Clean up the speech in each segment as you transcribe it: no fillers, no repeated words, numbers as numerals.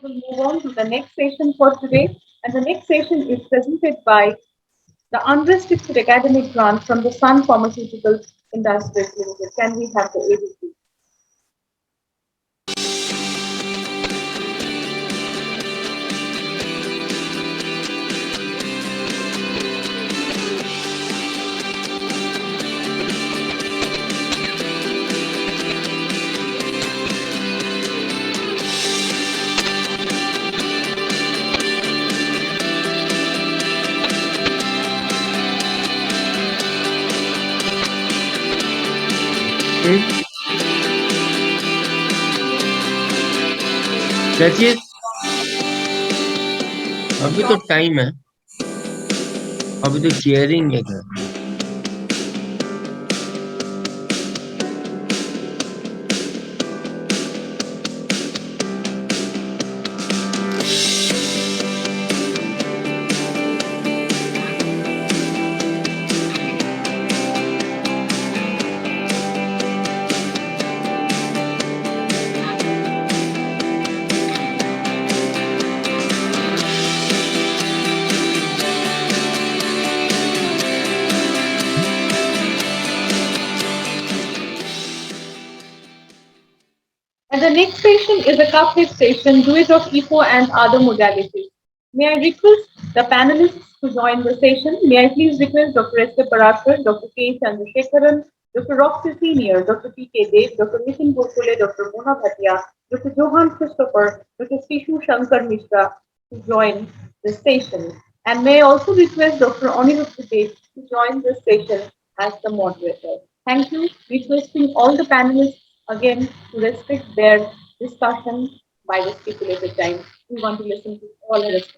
will move on to the next session for today. And the next session is presented by the unrestricted academic grant from the Sun Pharmaceuticals Industries Limited. Can we have the ABP? देखिए, अभी तो time है। अभी तो sharing है घर। And the next session is a couplet session, use of EPO and other modalities. May I request the panelists to join the session? May I please request Dr. S.K. Paraskar, Dr. K. Chandrasekharan, Dr. Roxy Senior, Dr. P.K. Dev, Dr. Nitin Gokule, Dr. Mona Bhatia, Dr. Johan Christopher, Dr. Sishu Shankar Mishra to join the session. And may I also request Dr. Anirudh Dev to join this session as the moderator. Thank you. Requesting all the panelists again to restrict their discussion by the stipulated time. We want to listen to all the rest.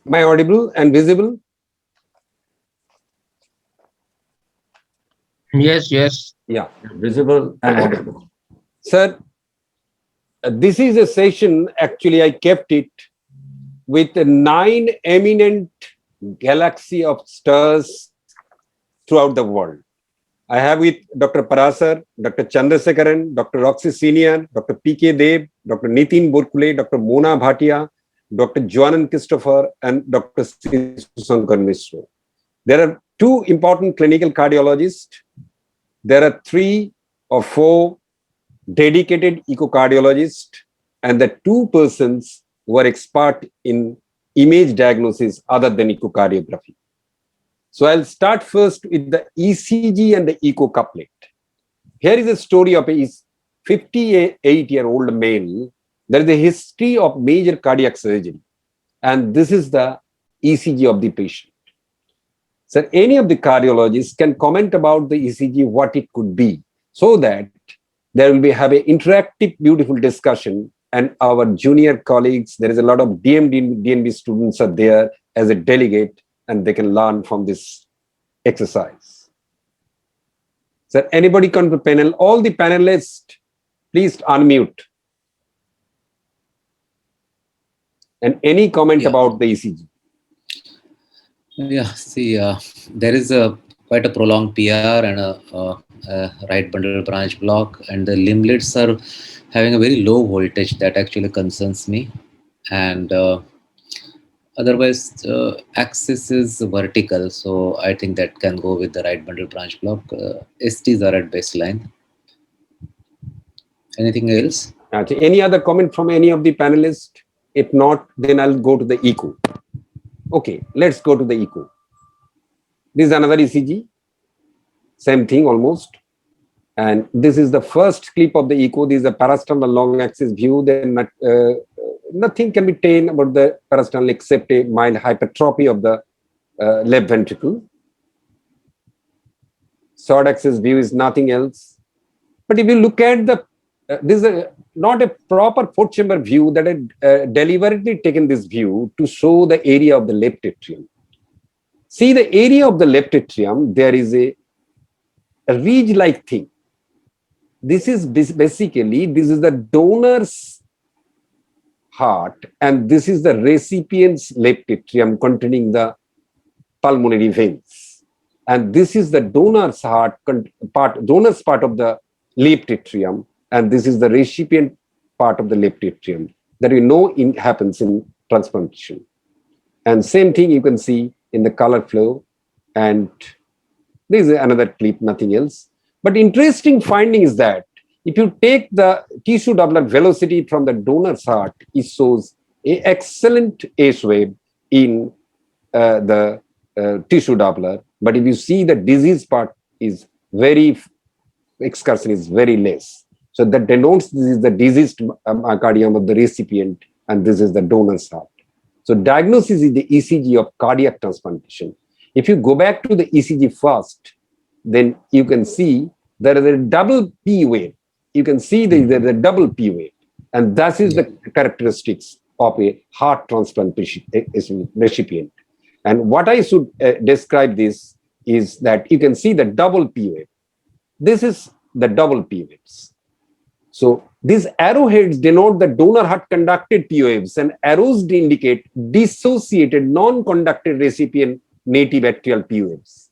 Am I audible and visible? Yes. Yeah, visible and audible. Sir, this is a session, actually I kept it with 9 eminent galaxy of stars throughout the world. I have with Dr. Parasar, Dr. Chandrasekharan, Dr. Roxy Senior, Dr. P.K. Dev, Dr. Nitin Borkule, Dr. Mona Bhatia, Dr. Joannan Christopher, and Dr. Shankar Mishra. There are 2 important clinical cardiologists. There are 3 or 4 dedicated echocardiologists, and the 2 persons who are expert in image diagnosis other than echocardiography. So I'll start first with the ECG and the echo couplet. Here is a story of a 58-year-old male. There is a history of major cardiac surgery, and this is the ECG of the patient. So any of the cardiologists can comment about the ECG, what it could be, so that there will be have an interactive, beautiful discussion. And our junior colleagues, there is a lot of DNB students are there as a delegate, and they can learn from this exercise. So anybody come to the panel? All the panelists, please unmute. And any comment about the ECG? Yeah, see, there is quite a prolonged PR and a right bundle branch block, and the limblets are having a very low voltage that actually concerns me. And otherwise, axis is vertical, so I think that can go with the right bundle branch block. STs are at baseline. Anything else? Any other comment from any of the panelists? If not, then I'll go to the echo. Okay, let's go to the echo. This is another ECG. Same thing almost. And this is the first clip of the echo. This is a parasternal long axis view. Then nothing can be taken about the parasternal except a mild hypertrophy of the left ventricle. Short axis view is nothing else. But if you look at the this is not a proper fourth chamber view that had deliberately taken this view to show the area of the left atrium. See the area of the left atrium, there is a ridge-like thing. This is basically, this is the donor's heart and this is the recipient's left atrium containing the pulmonary veins. And this is the donor's heart donor's part of the left atrium, and this is the recipient part of the left atrium that we know happens in transplantation. And same thing you can see in the color flow. And this is another clip, nothing else. But interesting finding is that if you take the tissue Doppler velocity from the donor's heart, it shows an excellent S wave in the tissue Doppler. But if you see the disease part is very, excursion is very less. So that denotes this is the diseased myocardium of the recipient and this is the donor's heart. So diagnosis is the ECG of cardiac transplantation. If you go back to the ECG first, then you can see there is a double P wave. You can see there is a double P wave. And that is the characteristics of a heart transplant recipient. And what I should describe this is that you can see the double P wave. This is the double P waves. So these arrowheads denote the donor heart conducted P waves and arrows indicate dissociated non-conducted recipient native atrial P waves.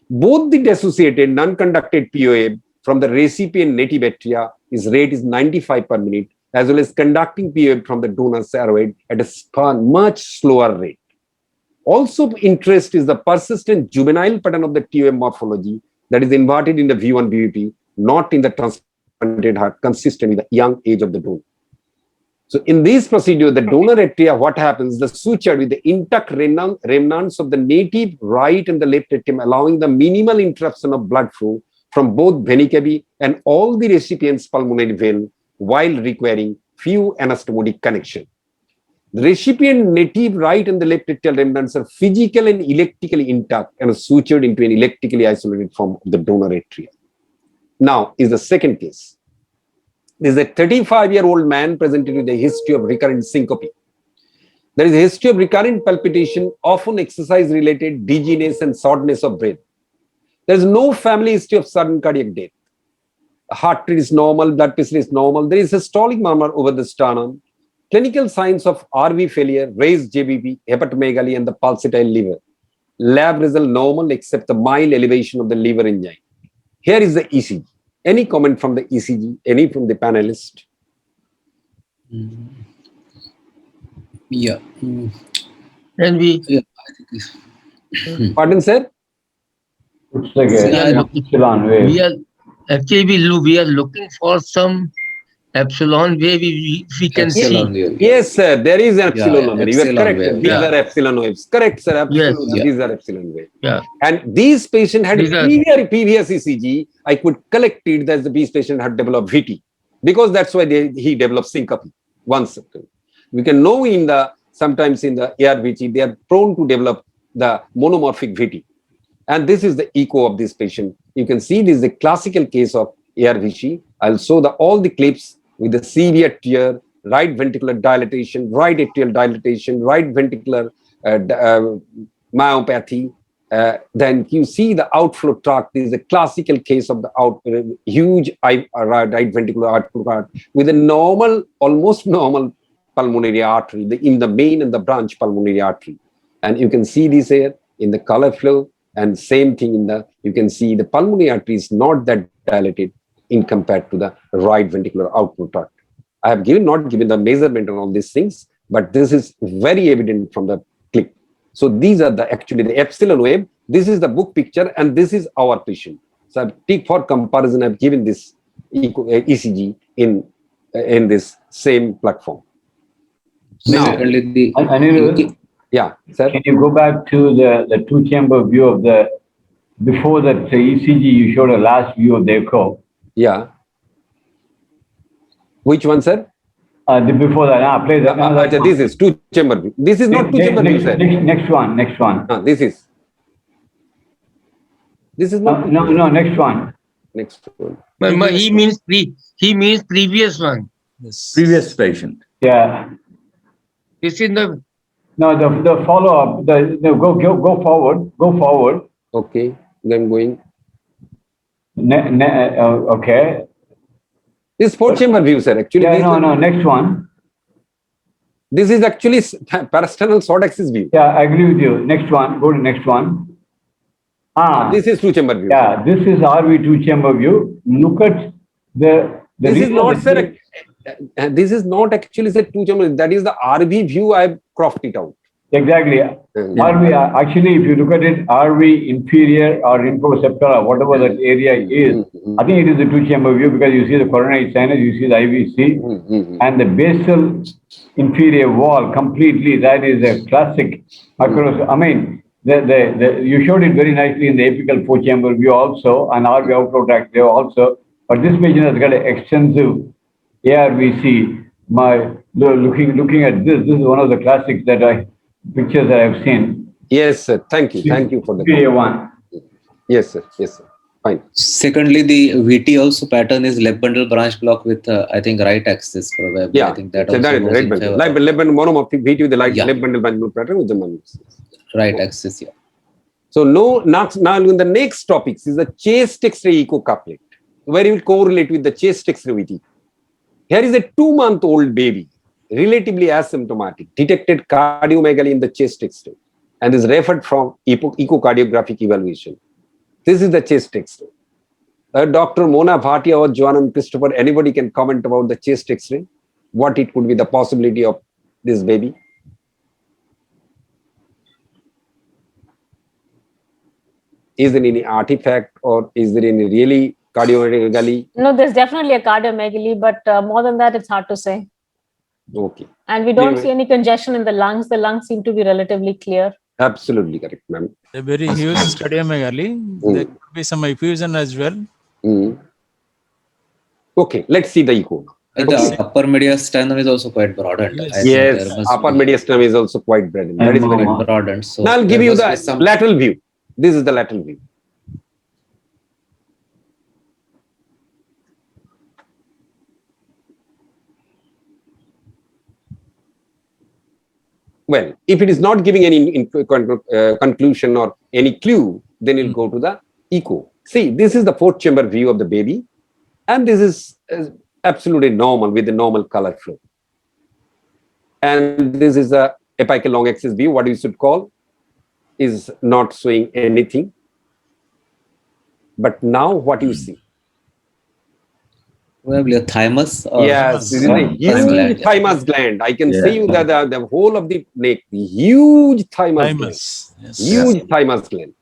Both the dissociated non-conducted P wave from the recipient native atria rate is 95 per minute, as well as conducting P wave from the donor's arrowhead at a much slower rate. Also of interest is the persistent juvenile pattern of the TOM morphology that is inverted in the V1 BVP, not in the transplanted heart, consistent with the young age of the donor. So in this procedure, the donor atria, what happens, the sutured with the intact remnants of the native right and the left atrium, allowing the minimal interruption of blood flow from both vena cava and all the recipient's pulmonary vein while requiring few anastomotic connection. The recipient native right and the left atrial remnants are physical and electrically intact and are sutured into an electrically isolated form of the donor atria. Now is the second case. There is a 35-year-old man presented with a history of recurrent syncope. There is a history of recurrent palpitation, often exercise-related dizziness and shortness of breath. There is no family history of sudden cardiac death. Heart rate is normal, blood pressure is normal. There is a systolic murmur over the sternum. Clinical signs of RV failure, raised JBP, hepatomegaly, and the pulsatile liver. Lab result normal except the mild elevation of the liver enzyme. Here is the ECG. Any comment from the ECG? Any from the panelist? Yeah. And we, Yeah, I think it's, Pardon, sir? Looks like we are a looking, epsilon wave. we are looking for some epsilon wave. We can epsilon see. wave. Yes, sir. There is an epsilon yeah, wave. You are epsilon correct. wave, These yeah. are epsilon waves. Correct, sir. Absolutely. Yes. These are epsilon waves. Yeah. And these patients had These are- previous ECG. I could collect it that these patients had developed VT because that's why he developed syncope. One second. We can know in the sometimes in the ARVT they are prone to develop the monomorphic VT. And this is the echo of this patient. You can see this is a classical case of ARVC. I'll show all the clips with the severe tear, right ventricular dilatation, right atrial dilatation, right ventricular myopathy. Then you see the outflow tract. This is a classical case of the huge right ventricular outflow tract with a normal, almost normal pulmonary artery in the main and the branch pulmonary artery. And you can see this here in the color flow, and same thing in the, you can see the pulmonary artery is not that dilated in compared to the right ventricular outflow tract. I have not given the measurement on all these things, but this is very evident from the clip. So these are actually the epsilon wave. This is the book picture, and this is our patient. So for comparison, I've given this ECG in this same platform. Now, Secondly, the Anirudh, yeah, sir. can you go back to the two-chamber view of the, before that ECG, you showed a last view of the echo. Yeah. Which one, sir? Before that, play that. This is two-chamber view. This is not two-chamber view, sir. Next one. This is not. No, next one. Next one. He means previous one. Yes. Previous patient. Yeah. This is the No, the follow-up, go forward. Okay, then going. Okay. This four chamber view, sir. Actually, Yeah, this, no, next one. this is actually parasternal short axis view. Yeah, I agree with you. Next one, go to next one. This is two chamber view. Yeah, this is RV two chamber view. Look at the This is reason not, that sir. This is not actually the two chamber. That is the RV view. I have cropped it out. Exactly. RV, actually, if you look at it, RV inferior or infroseptal or whatever that area is, I think it is a two chamber view because you see the coronary sinus, you see the IVC, and the basal inferior wall completely. That is a classic macros. I mean, you showed it very nicely in the apical four chamber view also, and RV outflow tract there also. But this patient has got an extensive ARVC. Looking at this is one of the classics pictures that I've seen. Yes, sir. Thank you. Thank you for the Inferior one. Yes, sir. Yes, sir. Fine. Secondly, the VT also pattern is left bundle branch block with, I think, right axis probably. Yeah, I think that so also that is goes right in bundle. favor Left bundle monomorphic VT with the Yeah. left bundle bundle pattern with the monomorphic. right axis, yeah. So now in the next topics is the chest X-ray echo couplet, where you will correlate with the chest X-ray VT. Here is a 2-month-old baby, relatively asymptomatic, detected cardiomegaly in the chest X-ray, and is referred from echocardiographic evaluation. This is the chest X-ray. Dr. Mona Bhatia or Joanna Christopher, anybody can comment about the chest X-ray? What it could be the possibility of this baby? Is there any artifact or is there any really cardiomegaly? No, there's definitely a cardiomegaly, but more than that, it's hard to say. Okay. And we don't Anyway. see any congestion in the lungs. The lungs seem to be relatively clear. Absolutely correct, ma'am. A very huge cardiomegaly. There could be some effusion as well. Okay, let's see the echo. And the upper mediastinum is also quite broadened. Yes. I think there Yes, must upper be mediastinum is also quite broadened. That is very quite broadened. So Now I'll give there you must be the some- lateral view. This is the lateral view. Well, if it is not giving any conclusion or any clue, then you'll go to the echo. See, this is the fourth chamber view of the baby, and this is absolutely normal with the normal color flow. And this is a apical long axis view, what you should call, is not showing anything. But now what you see? probably a thymus. Or Yes, this is a thymus huge gland, yeah. thymus gland. I can Yeah. say you that the whole of the neck, the huge thymus gland. Thymus. Yes. Huge thymus gland.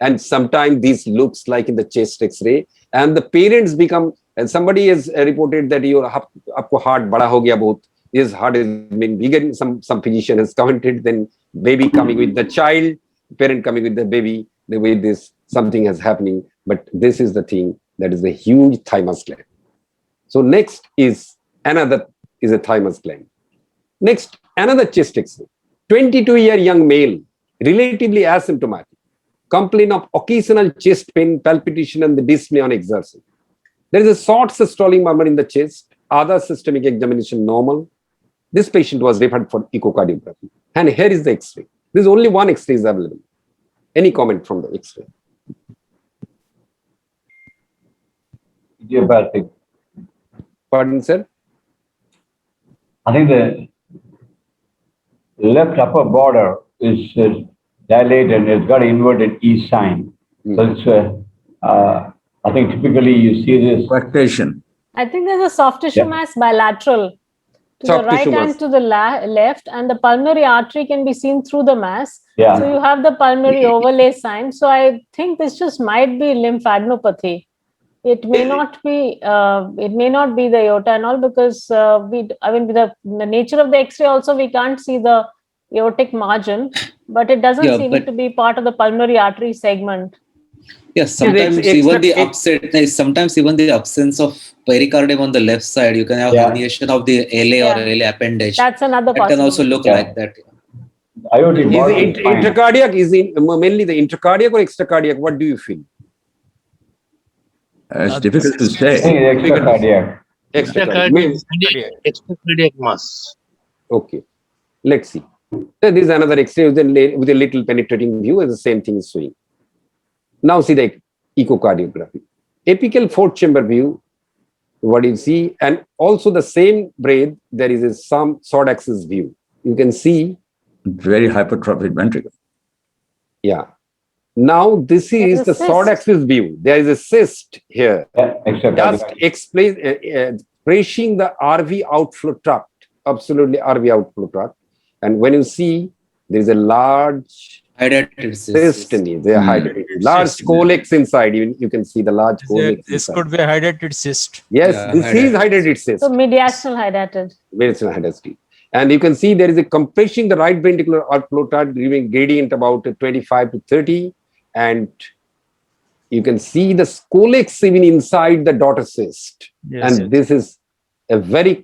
And sometimes this looks like in the chest X-ray, and the parents become, and somebody has reported that your aapko heart bada ho gaya bahut, his heart has been bigger. Some physician has commented, then baby coming with the child, parent coming with the baby, the way this something is happening. But this is the thing, that is the huge thymus gland. So next is another is a thymus gland. Next, another chest X-ray. 22-year young male, relatively asymptomatic, complain of occasional chest pain, palpitation, and the dyspnea on exertion. There is a short systolic murmur in the chest. Other systemic examination normal. This patient was referred for echocardiography. And here is the X-ray. There is only one X-ray is available. Any comment from the X-ray? Idiopathic. Pardon, sir? I think the left upper border is dilated and it's got an inverted E sign. So it's, I think typically you see this. Lactation. I think there's a soft tissue Yeah. mass bilateral to Soft the right tissue mass. and to the left, and the pulmonary artery can be seen through the mass. Yeah. So you have the pulmonary overlay sign. So I think this just might be lymphadenopathy. It may not be. It may not be the aorta and all, because with the nature of the X-ray also we can't see the aortic margin, but it doesn't Yeah, seem but- to be part of the pulmonary artery segment. Yes, sometimes it's even the not- upset, sometimes even the absence of pericardium on the left side, you can have Yeah. herniation of the LA or Yeah. LA appendage. That's another That can also possibility. look Yeah. like that. Aortic Is border it is fine. intracardiac? Is it mainly the intracardiac or extracardiac? What do you feel? It's difficult to I think say. it's extra cardiac. Extra Extra cardiac mass. Okay, let's see. So this is another X-ray with a little penetrating view, and the same thing is showing. Now see the echocardiography. Apical fourth chamber view, what you see, and also the same braid, there is some sword axis view. You can see. Very hypertrophic ventricle. Yeah. Now this is the There's a sword cyst. axis view. There is a cyst here. Yeah, extra Just cardiac. explain, pressing the RV outflow tract, absolutely RV outflow tract. And when you see, there is a large Hydrated cyst in it. They are hydrated. Large Cyst. colex inside. You can see the large colex This inside. could be a hydrated cyst. Yes, Yeah, this is hydrated. hydrated cyst. So mediastinal hydrated. Mediastinal hydrated. And you can see there is a compressing the right ventricular outflow tract, giving gradient about 25 to 30. And you can see the colex even inside the daughter cyst. Yes, And this is a very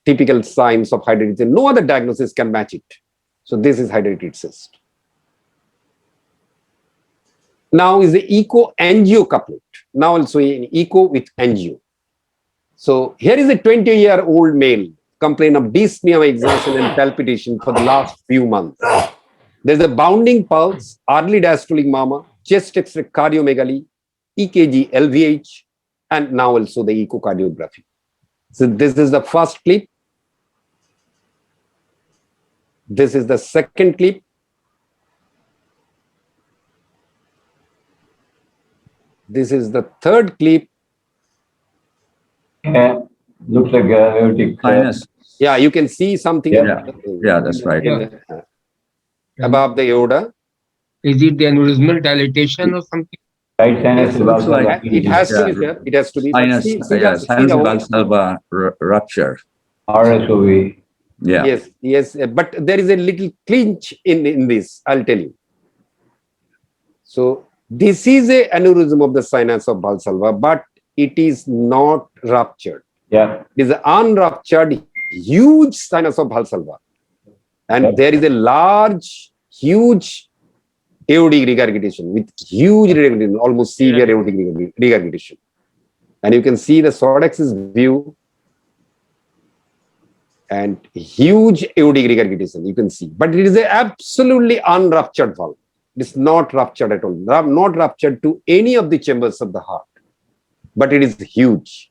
typical signs of hydrated cyst. No other diagnosis can match it. So this is hydrated cyst. Now is the echo-angio couplet. Now also in echo with angio. So here is a 20-year-old male complain of dyspnea of exhaustion and palpitation for the last few months. There's a bounding pulse, early diastolic murmur, chest X-ray cardiomegaly, EKG, LVH, and now also the echocardiography. So this is the first clip. This is the second clip. This is the third clip. Yeah, looks like aortic. Sinus. Yeah, you can see something. Yeah. Yeah, that's right. Above the aorta. Is it the aneurysmal dilatation or something? Right sinus is Looks also like It has to be there. It has to be. But Sinus, see yeah, the- see sinus the- valsalva rupture. RSOV. Yeah. Yes, but there is a little clinch in this, I'll tell you. So this is a aneurysm of the sinus of Valsalva, but it is not ruptured. Yeah. It is an unruptured, huge sinus of Valsalva. And there is a large, huge aortic regurgitation with huge regurgitation, almost severe aortic regurgitation. And you can see the sword axis view and huge aortic regurgitation, you can see. But it is an absolutely unruptured valve. It is not ruptured at all, not ruptured to any of the chambers of the heart. But it is huge.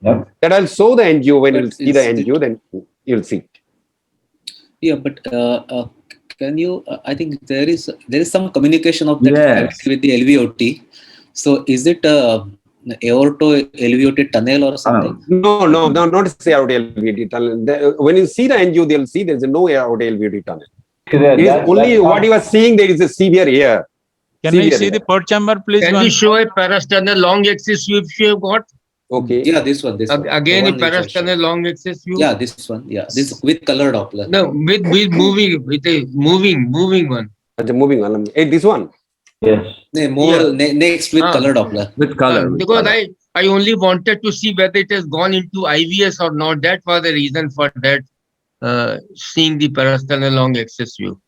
Yep. That I'll show the angio when But you'll see the is angio, then you'll see it. Yeah, but can you? I think there is some communication of that Yes. with the LVOT. So is it aorto-LVOT tunnel or something? No, not say aorta LVOT tunnel. When you see the angio, they'll see there's no aorta LVOT tunnel. It is only what you are seeing, there is a severe air. Can we Severe see air. the port chamber, please? Can one? we show a parasternal long axis view if you have got? Okay. Yeah, this one. This one. Again, The a one which I showed. parasternal long axis view? Yeah, this one. Yeah, this with color Doppler. No, with moving, with a moving one. Achha, moving on. Hey, this one. Yes. No, more next with color Doppler. With color. with Because color. I only wanted to see whether it has gone into IVS or not. That was the reason for that, seeing the parasternal long axis view.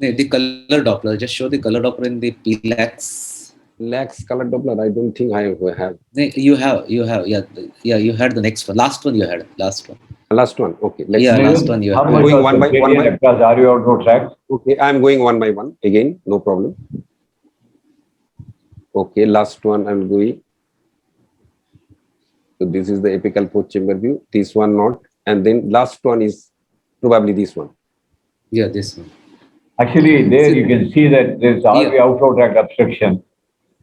No, the color Doppler. Just show the color Doppler in the PLAX. Lax color Doppler, I don't think I have. No, you have. Yeah, you had the next one. Last one you had. Last one. Last one. Okay. Let's Yeah, see. last one you How have. much Going was one by- the one by- gradient across RV outflow tract? Okay, I'm going one by one. Again, no problem. Okay, last one I'm going. So this is the apical fourth chamber view. This one not. And then last one is probably this one. Yeah, this one. Actually, there you can see that there's RV outflow tract obstruction.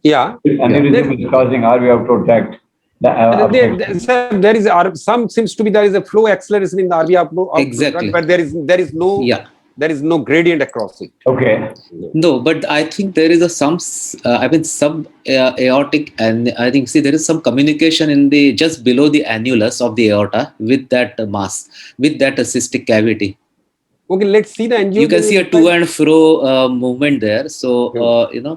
Yeah. Aneurysm is causing RV outflow tract. Obstruction. Sir, there is some seems to be there is a flow acceleration in the RV outflow, Exactly. but there is no Yeah. there is no gradient across it. Okay. No, but I think there is a some sub aortic, and I think there is some communication in the just below the annulus of the aorta with that mass, with that cystic cavity. Okay, let's see the angio. You can see a to and fro movement there. So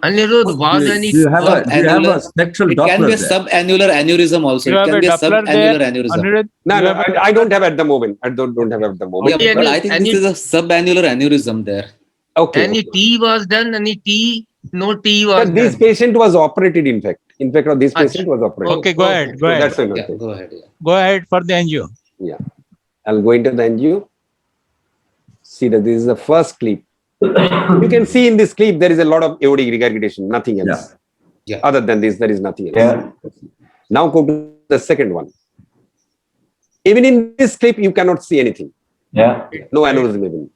Anirudh, was any Do you have a Annular- spectral it can be Doppler a there? subannular aneurysm also. You It have can a be a Doppler subannular there, aneurysm. Anirudh? No, You no, have a- I don't have at the moment. I don't have at the moment. Yeah, but I Any- think this is a subannular aneurysm there. Okay. any T was done? Any T? No T Sir, was this done. patient was operated, in fact. In fact, this Achha. patient was operated. Okay, go ahead. Go So ahead. that's why I'm not Yeah, saying. go ahead. Yeah. Go ahead for the angio. I'll go into the angio. See that this is the first clip. You can see in this clip there is a lot of aortic regurgitation, nothing else. Yeah. Other than this, there is nothing else. Yeah. Now go to the second one. Even in this clip, you cannot see anything. Yeah. No aneurysm even.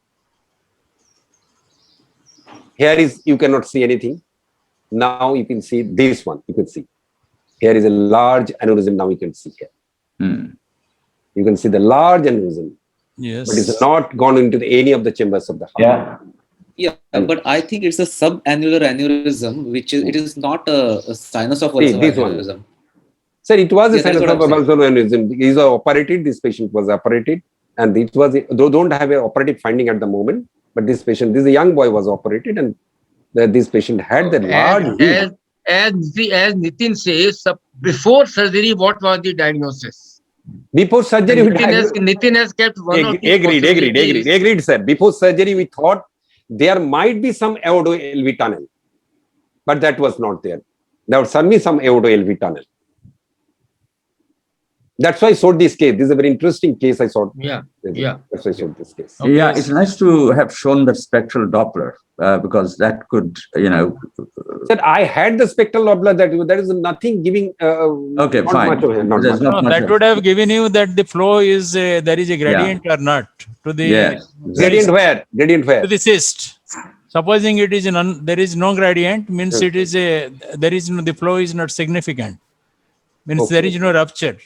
Here is, you cannot see anything. Now you can see this one. You can see. Here is a large aneurysm. Now you can see here. Hmm. You can see the large aneurysm, Yes. but it's not gone into any of the chambers of the heart. Yeah. Yeah, but I think it's a subannular aneurysm, which is, it is not a sinus of See, this one. aneurysm. Sir, it was a Yeah, that's sinus what of I'm saying. valvular aneurysm. He was operated. This patient was operated, and it was. They don't have an operative finding at the moment. But this patient, this young boy, was operated, and this patient had the large. As Nitin says, before surgery, what was the diagnosis? Before surgery, Nitin has kept one or two possibilities. Agreed, sir. Before surgery, we thought there might be some aorto-LV tunnel, but that was not there. There was certainly some aorto-LV tunnel. That's why I showed this case. This is a very interesting case I saw. Yeah. That's why I showed this case. Okay. Yeah, it's nice to have shown the spectral Doppler because that could, Sir, I had the spectral Doppler. That is nothing giving. Okay, not fine. Much of, not There's much. not No, much that of- would have given you that the flow is there is a gradient or not to the Yes. Gradient where? Gradient where? to the cyst. Supposing it is there is no gradient, means it is there is no, the flow is not significant. Means there is no rupture.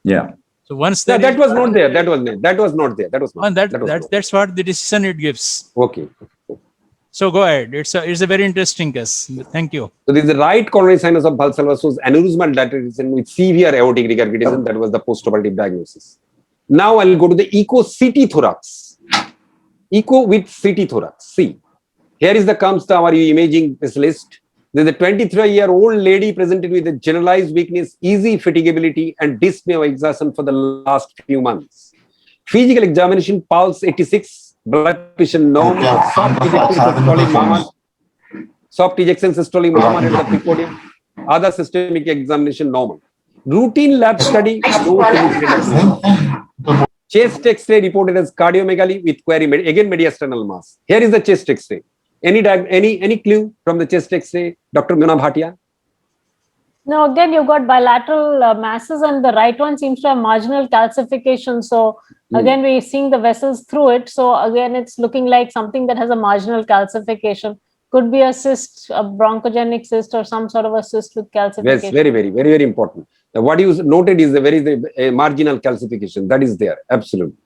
Yeah. So once Yeah, there that is- was not there. That was not there. That was not. and that was not. that's what the decision it gives. Okay. So go ahead. It's a very interesting case. Thank you. So this is the right coronary sinus of valsalva shows aneurysmal dilatation with severe aortic regurgitation. That was the postoperative diagnosis. Now I'll go to the echo CT thorax. Echo with CT thorax. See, here is the comes to our imaging specialist. There's a 23-year-old lady presented with a generalized weakness, easy fatigability, and dyspnea of exertion for the last few months. Physical examination, pulse 86, blood pressure normal, soft ejection systolic murmur, soft ejection systolic murmur at the precodium, other systemic examination normal. Routine lab study, no significant. Chest X-ray reported as cardiomegaly with query, again mediastinal mass. Here is the chest X-ray. Any clue from the chest X-ray, Dr. Mona Bhatia? No, again, you've got bilateral masses, and the right one seems to have marginal calcification. So again, we're seeing the vessels through it. So again, it's looking like something that has a marginal calcification. Could be a cyst, a bronchogenic cyst, or some sort of a cyst with calcification. Yes, very important. Now, what you noted is a marginal calcification that is there. Absolutely.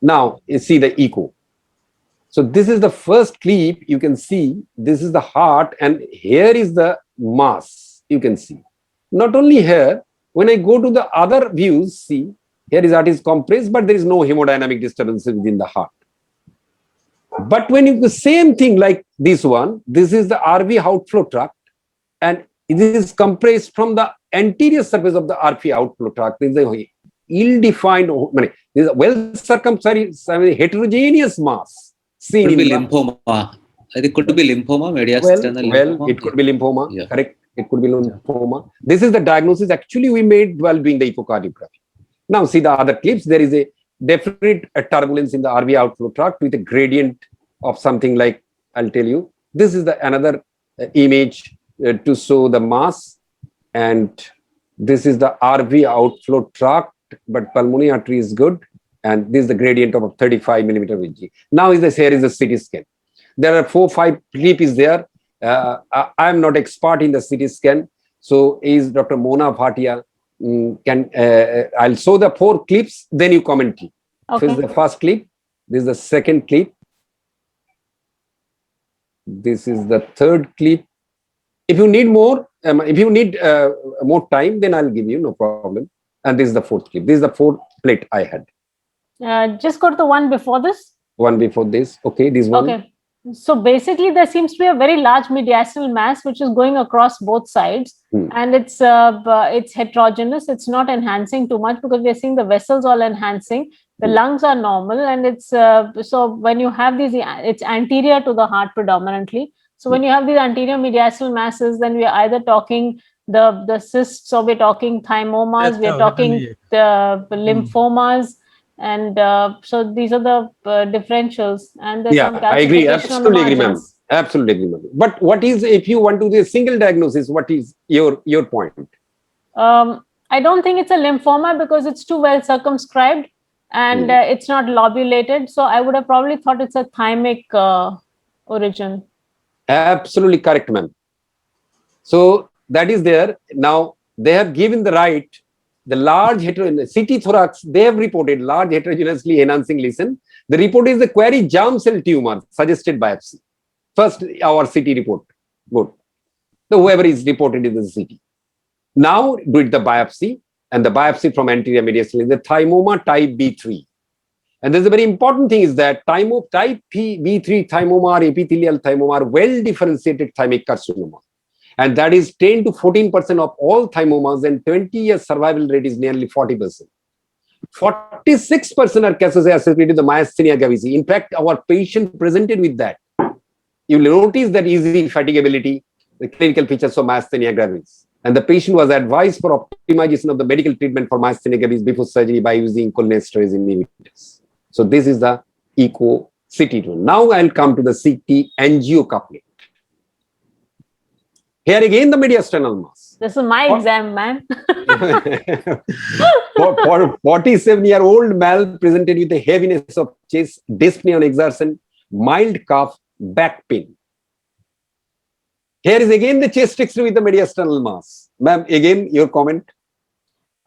Now you see the echo. So this is the first clip. You can see this is the heart, and here is the mass. You can see. Not only here, when I go to the other views, see, here is heart is compressed, but there is no hemodynamic disturbance within the heart. But when you do the same thing like this one, this is the RV outflow tract, and it is compressed from the anterior surface of the RV outflow tract. There is a ill-defined, there is a well-circumcised, heterogeneous mass seen Could in be the lymphoma. It could be lymphoma, mediastinal lymphoma. it could be lymphoma, Yeah. correct? It could be lymphoma. This is the diagnosis actually we made while doing the echocardiography. Now see the other clips. There is a definite turbulence in the RV outflow tract with a gradient of something like, I'll tell you. This is the another image to show the mass, and this is the RV outflow tract, but pulmonary artery is good, and this is the gradient of 35 millimeter Vg. Now here is a CT scan. There are 4-5 clip is there. I am not expert in the CT scan, so is Dr. Mona Bhatia I'll show the 4 clips, then you comment. Okay. This is the first clip. This is the second clip. This is the third clip. If you need more, more time, then I'll give you, no problem. And this is the fourth clip. This is the 4th plate I had. Just go to the one before this. One before this. Okay, this one. Okay. So basically, there seems to be a very large mediastinal mass which is going across both sides, and it's heterogeneous. It's not enhancing too much because we're seeing the vessels all enhancing. The lungs are normal, and it's so when you have these, it's anterior to the heart predominantly. So when you have these anterior mediastinal masses, then we are either talking the cysts, so we're talking thymomas, we're talking the lymphomas, and so these are the differentials, and there's some I agree. calcification on the Absolutely agree, ma'am. margins. Absolutely agree, ma'am. But what is, if you want to do a single diagnosis, what is your point? I don't think it's a lymphoma because it's too well circumscribed and it's not lobulated. So I would have probably thought it's a thymic origin. Absolutely correct, ma'am. So that is there. Now they have given the right, the large CT thorax, they have reported large heterogeneously enhancing lesion. The report is the query germ cell tumor, suggested biopsy. First, our CT report. Good. So whoever is reported in the CT. Now do it the biopsy, and the biopsy from anterior mediastinal is the thymoma type B3. And there's a very important thing is that type B3 thymoma or epithelial thymoma are well differentiated thymic carcinoma. And that is 10 to 14% of all thymomas, and 20-year survival rate is nearly 40%. 46% are cases associated with the myasthenia gravis. In fact, our patient presented with that. You will notice that easy fatigability, the clinical features of myasthenia gravis. And the patient was advised for optimization of the medical treatment for myasthenia gravis before surgery by using cholinesterase inhibitors. So this is the echo CT tool. Now I'll come to the CT angiocouplet. Here again, the mediastinal mass. This is my exam, man. For 47-year-old male presented with a heaviness of chest, dyspnea on exertion, mild cough, back pain. Here is again the chest X-ray with the mediastinal mass. Ma'am, again, your comment.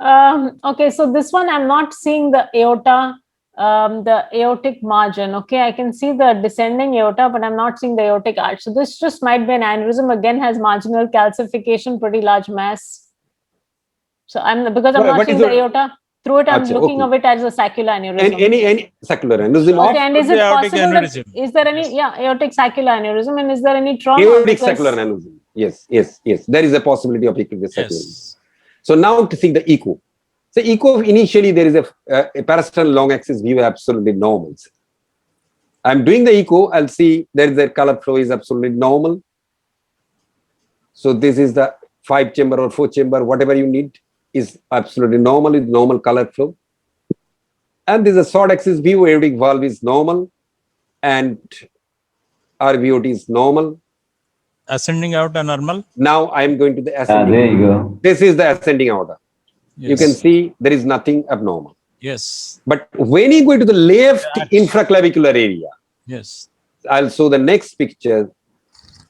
Okay, so this one I'm not seeing the aorta, the aortic margin. Okay, I can see the descending aorta, but I'm not seeing the aortic arch. So this just might be an aneurysm. Again, has marginal calcification, pretty large mass. So because I'm not seeing the aorta through it, I'm looking of it as a saccular aneurysm. Any saccular aneurysm? Okay, and is it possible that, is there any, aortic saccular aneurysm, and is there any trauma? Aortic saccular aneurysm. Yes. There is a possibility of aortic saccular aneurysm. So now to see the echo. So echo, initially there is a parasternal long axis view, absolutely normal. I'm doing the echo, I'll see there is a color flow is absolutely normal. So this is the 5-chamber or 4-chamber, whatever you need is absolutely normal with normal color flow. And this is a short axis view, aortic valve is normal and RVOT is normal. Ascending aorta normal. Now I am going to the ascending. There you go. This is the ascending aorta. Yes. You can see there is nothing abnormal. Yes. But when you go to the left infraclavicular area, yes, I'll show the next picture.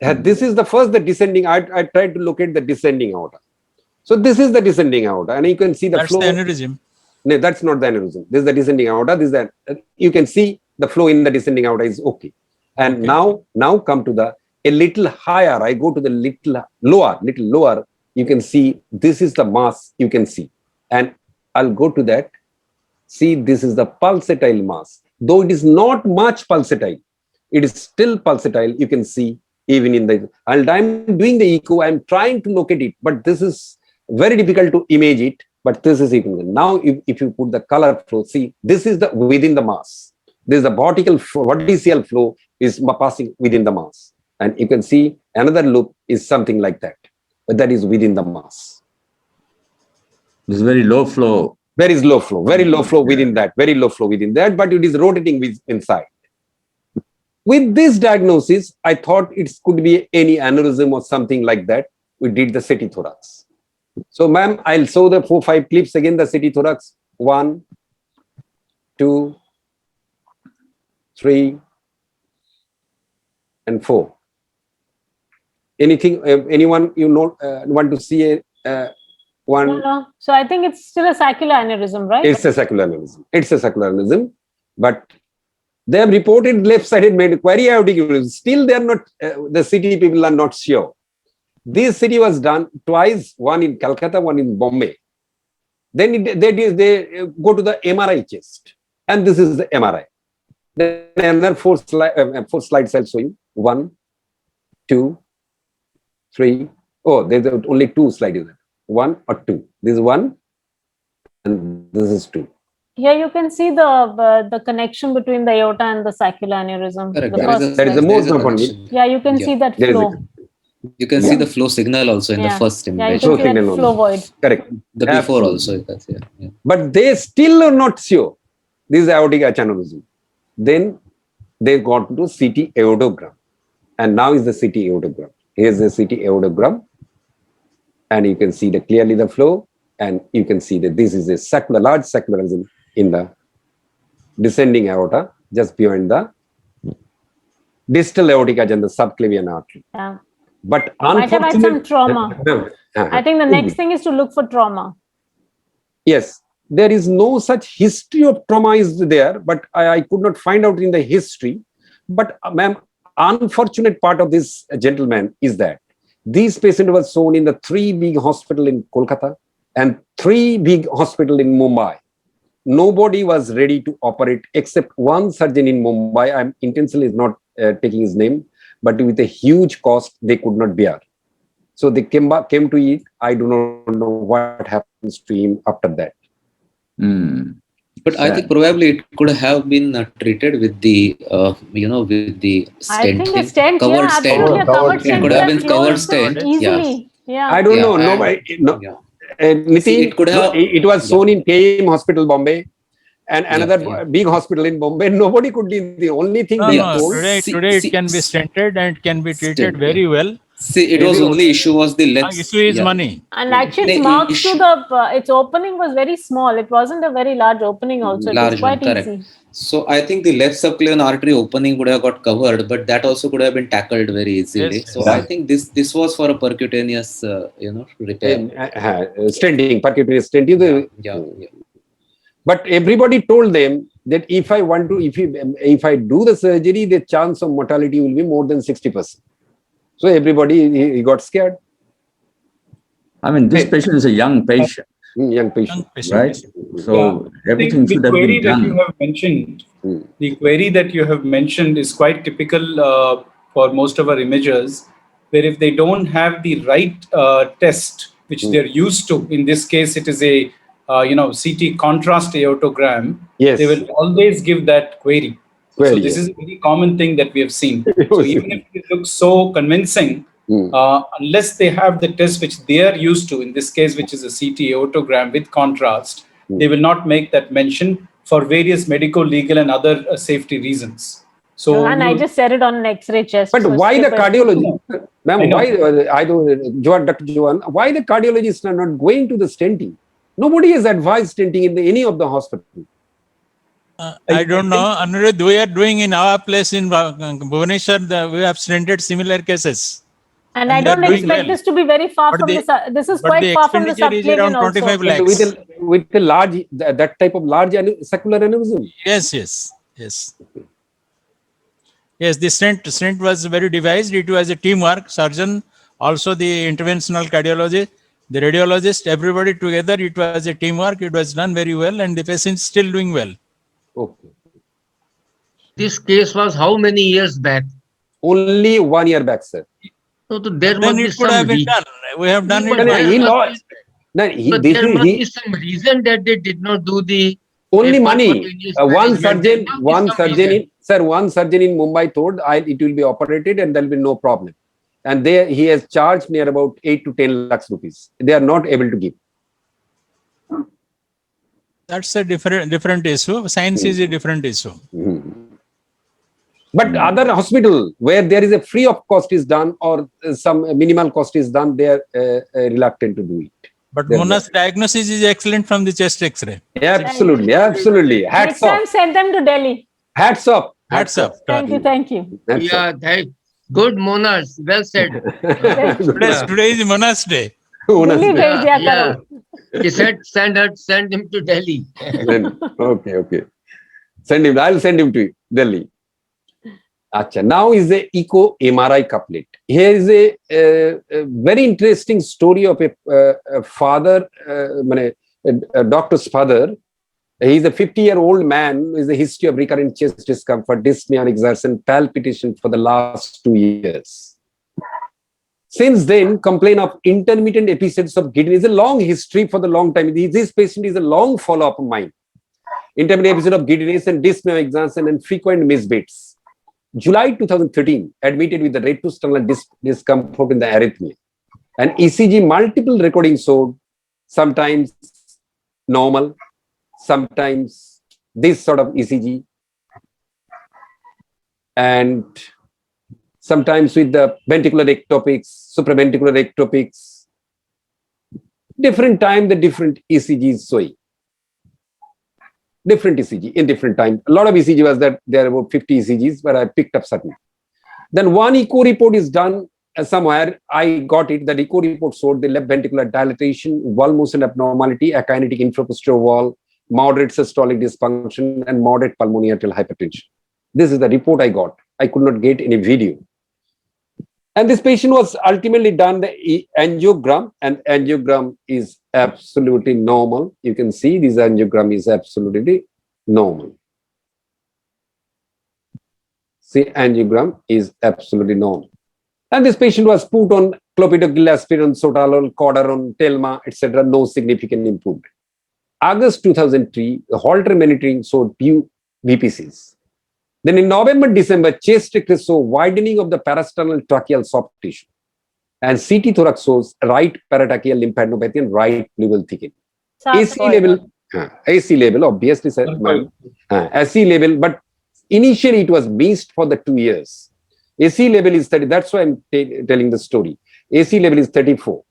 This is the first, the descending. I tried to locate the descending aorta. So this is the descending aorta, and you can see the flow. That's the aneurysm. No, that's not the aneurysm. This is the descending aorta. This is the, you can see the flow in the descending aorta is okay. And now come to the a little higher. I go to the little lower. You can see this is the mass. You can see, and I'll go to that. See, this is the pulsatile mass. Though it is not much pulsatile, it is still pulsatile. You can see even in the. And I'm doing the echo. I'm trying to locate it, but this is very difficult to image it. But this is even now. If you put the color flow, see, this is the within the mass. This is the vertical flow is passing within the mass, and you can see another loop is something like that, but that is within the mass. This is very low flow. Very low flow within that, very low flow within that, but it is rotating inside. With this diagnosis, I thought it could be any aneurysm or something like that. We did the CT thorax. So, ma'am, I'll show the 4-5 clips again, the CT thorax. 1, 2, 3, and 4. Anything, anyone want to see one? No. So I think it's still a saccular aneurysm, right? It's a saccular aneurysm. But they have reported left-sided query aortic aneurysm. Still, they are not. The CT people are not sure. This CT was done twice, one in Calcutta, one in Bombay. Then they go to the MRI chest, and this is the MRI. Then another 4 slides I'll show you. 1, 2, 3. Oh, there's only 2 slides. 1 or 2. This is 1, and this is 2. Here you can see the connection between the aorta and the saccular aneurysm. Correct. The There first is There is a slide. more component. Yeah, you can see that There is flow. You can see the flow signal also in the Yeah. first Yeah, you image. can Flow see that signal flow only. void. Correct. The before Absolutely. also, you can see. Yeah. But they still are not sure this is aortic aneurysm. Then they got to CT aortogram. And now is the CT aortogram. Here's the CT aortogram. And you can see clearly the flow. And you can see that this is a large sacralism in the descending aorta, just behind the distal aortic and the subclavian artery. Yeah. But Might have had some trauma. I I think the next thing is to look for trauma. Yes, there is no such history of trauma is there, but I could not find out in the history. But ma'am, unfortunate part of this gentleman is that this patient was shown in the 3 big hospital in Kolkata and 3 big hospital in Mumbai. Nobody was ready to operate except one surgeon in Mumbai. I'm intentionally not taking his name, but with a huge cost they could not bear. So they came to it. I do not know what happens to him after that. But I think probably it could have been treated with the, with the I stent. think the stent, covered yeah, stent. absolutely. A covered It stent could would have have been covered closed stent, easily. Yeah. I don't Yeah, know. and- Nitin, See, it could have- it was shown in KM Hospital, Bombay, and another yeah. big hospital in Bombay. Nobody could do the only thing No, they no. told. Today it can be stented and it can be treated Stent, very well. See, it was only issue was the left. Issue is money. And actually, its The marks issue- to the its opening was very small. It wasn't a very large opening. Also, it was Large one, quite correct. easy. So I think the left subclavian artery opening would have got covered, but that also could have been tackled very easily. Yes, So yes. I think this was for a percutaneous, repair. Stenting, percutaneous stenting. Yeah. But everybody told them that if I do the surgery, the chance of mortality will be more than 60%. So everybody he got scared. I mean, this patient is a young patient, Young patient. Young patient. right? So everything the should have query been that you done. have mentioned, Hmm. the query that you have mentioned is quite typical for most of our imagers, where if they don't have the right test, which they're used to, in this case, it is a CT contrast aortogram, Yes. they will always give that query. So Query, this yes. is a very common thing that we have seen. So even if it looks so convincing, unless they have the test which they are used to, in this case, which is a CT aortogram with contrast, they will not make that mention for various medical, legal, and other safety reasons. So, And I just said it on an X-ray chest. But so why the stupid. cardiologist, I ma'am? know. Why Dr. Johan? Why the cardiologists are not going to the stenting? Nobody has advised stenting in any of the hospital. I don't know. Anirudh, we are doing in our place in Bhubaneswar, we have stented similar cases. And I And they're don't doing expect well. this to be very far But from the- this is but quite the far from the expenditure is around subclavian 25 also. lakhs. With a large, that type of large sacral aneurysm. Yes. Yes, the stent was very devised. It was a teamwork. Surgeon, also the interventional cardiologist, the radiologist, everybody together. It was a teamwork. It was done very well, and the patient is still doing well. Okay. This case was how many years back? Only 1 year back, sir. So there Then must be it could have some been reason. done. We have done But it. there He must lost. No, be- but there must be some reason that they did not do the only a money. percutaneous One management. There surgeon, must be some reason. one surgeon in Mumbai told it will be operated and there will be no problem. And there he has charged near about 8 to 10 lakhs rupees. They are not able to give. That's a different issue. Science is a different issue. But other hospital where there is a free of cost is done or some minimal cost is done, they are reluctant to do it. But There- Mona's diagnosis is excellent from the chest X-ray. Absolutely. Next Hats time, off. send them to Delhi. Hats off. Hats off. Thank you. Hats Yeah, good Monas. Well said. Today is Mona's day. off. Delhi bhej diya Yeah. karo. He said, send him to Delhi. Okay. Send him. I'll send him to Delhi. Acha. Now is the echo MRI couplet. Here is a very interesting story of a father, a doctor's father. He is a 50-year-old man with a history of recurrent chest discomfort, dyspnea, and exertion, palpitation for the last 2 years. Since then, complain of intermittent episodes of giddiness. A long history for the long time. This patient is a long follow-up of mine. Intermittent episode of giddiness and dyspnea, exertion, and frequent misbeats. July 2013, admitted with the retrosternal discomfort in the arrhythmia. And ECG multiple recordings showed sometimes normal, sometimes this sort of ECG, and sometimes with the ventricular ectopics, supraventricular ectopics. Different time, the different ECGs showing. Different ECG in different time. A lot of ECG was that there are about 50 ECGs, but I picked up certain. Then one echo report is done somewhere. I got it. The echo report showed the left ventricular dilatation, wall motion abnormality, akinetic infraposterior wall, moderate systolic dysfunction, and moderate pulmonary arterial hypertension. This is the report I got. I could not get any video. And this patient was ultimately done the angiogram, and angiogram is absolutely normal. You can see this angiogram is absolutely normal. See, angiogram is absolutely normal. And this patient was put on clopidogrel, aspirin, sotalol, cordarone, Telma, etc. No significant improvement. August 2003, the Holter monitoring showed few VPCs. Then in November, December, chest X-ray saw widening of the parasternal tracheal soft tissue. And CT thorax shows right paratracheal lymphadenopathy and right pleural thickening. AC level, obviously, sir. AC level, but initially it was missed for the 2 years. AC level is 30. That's why I'm telling the story. AC level is 34.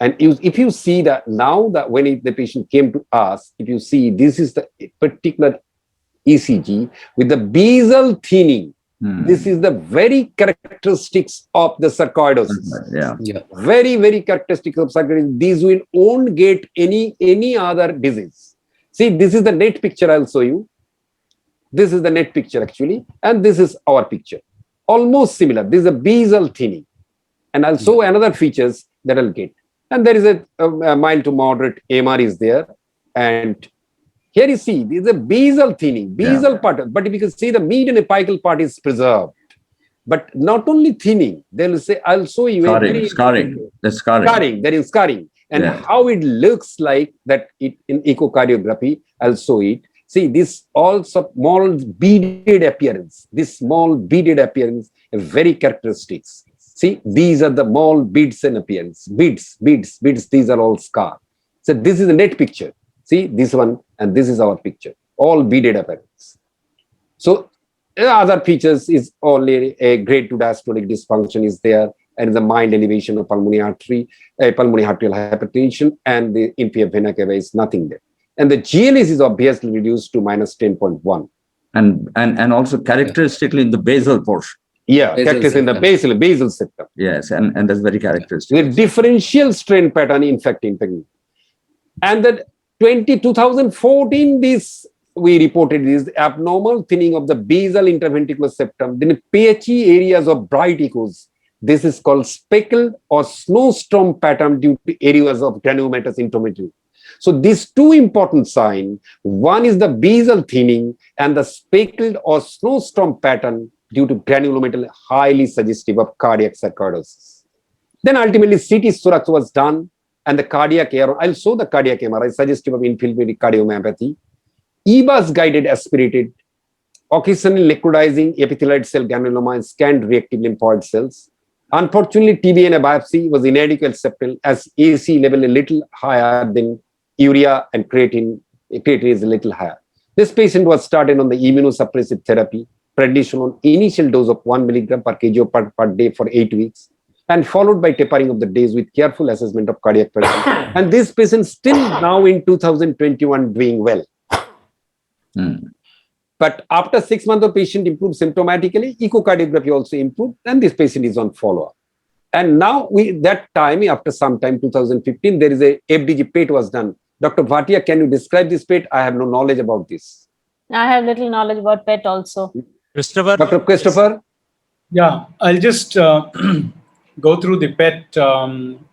And if you see that now that when the patient came to us, if you see this is the particular ECG with the basal thinning. This is the very characteristics of the sarcoidosis. Yeah. Very, very characteristic of sarcoidosis. These will won't get any other disease. See, this is the net picture I'll show you. This is the net picture actually. And this is our picture. Almost similar. This is a basal thinning. And I'll show another features that I'll get. And there is a mild to moderate MR is there. And here you see, this is a basal thinning, basal part. But if you can see the median apical part is preserved. But not only thinning, they'll say, I'll show you. Scarring. The scarring. Scarring. There is scarring. And how it looks like that in echocardiography, I'll show it. See, this also small beaded appearance. This small beaded appearance is very characteristics. See, these are the small beads and appearance. Beads. These are all scar. So this is the net picture. See, this one and this is our picture. All beaded appearance. So other features is only a grade 2 diastolic dysfunction is there, and the mild elevation of pulmonary artery, pulmonary arterial hypertension, and the inferior vena cava is nothing there. And the GLS is obviously reduced to minus 10.1. And also characteristically in the basal portion. Yeah, characteristic in the basal septum. Yes, and that's very characteristic. With differential strain pattern infecting. And the 2014, this we reported is abnormal thinning of the basal interventricular septum. Then patchy areas of bright echoes. This is called speckled or snowstorm pattern due to areas of granulomatous intrometrium. So these two important signs, one is the basal thinning and the speckled or snowstorm pattern due to granulometal, highly suggestive of cardiac sarcoidosis. Then ultimately CT thorax was done and the cardiac MRI, I'll show the cardiac MRI suggestive of infiltrative cardiomyopathy. EBUS guided aspirated, occasionally necrotizing epithelioid cell granuloma and scanned reactive lymphoid cells. Unfortunately, TBNA biopsy was inadequate septal as AC level a little higher than urea and creatine is a little higher. This patient was started on the immunosuppressive therapy, prednisolone initial dose of 1 milligram per kg per day for 8 weeks, and followed by tapering of the days with careful assessment of cardiac pressure. And this patient still now in 2021 doing well. But after 6 months, the patient improved symptomatically, echocardiography also improved, and this patient is on follow-up. And now, that time, after some time, 2015, there is a FDG PET was done. Dr. Bhatia, can you describe this PET? I have no knowledge about this. I have little knowledge about PET also. Christopher? Dr. Christopher? Yeah, I'll just go through the PET.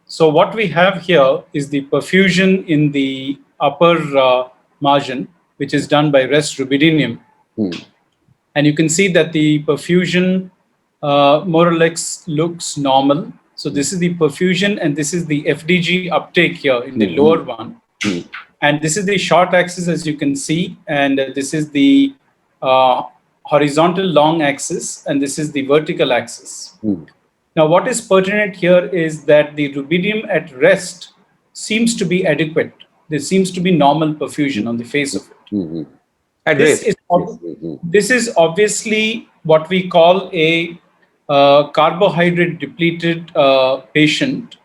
So what we have here is the perfusion in the upper margin, which is done by rest rubidium. And you can see that the perfusion more or less looks normal. So this is the perfusion and this is the FDG uptake here in the lower one. And this is the short axis, as you can see. And this is the horizontal long axis, and this is the vertical axis. Now, what is pertinent here is that the rubidium at rest seems to be adequate. There seems to be normal perfusion on the face of it. At This rest. is, this is obviously what we call a carbohydrate depleted patient.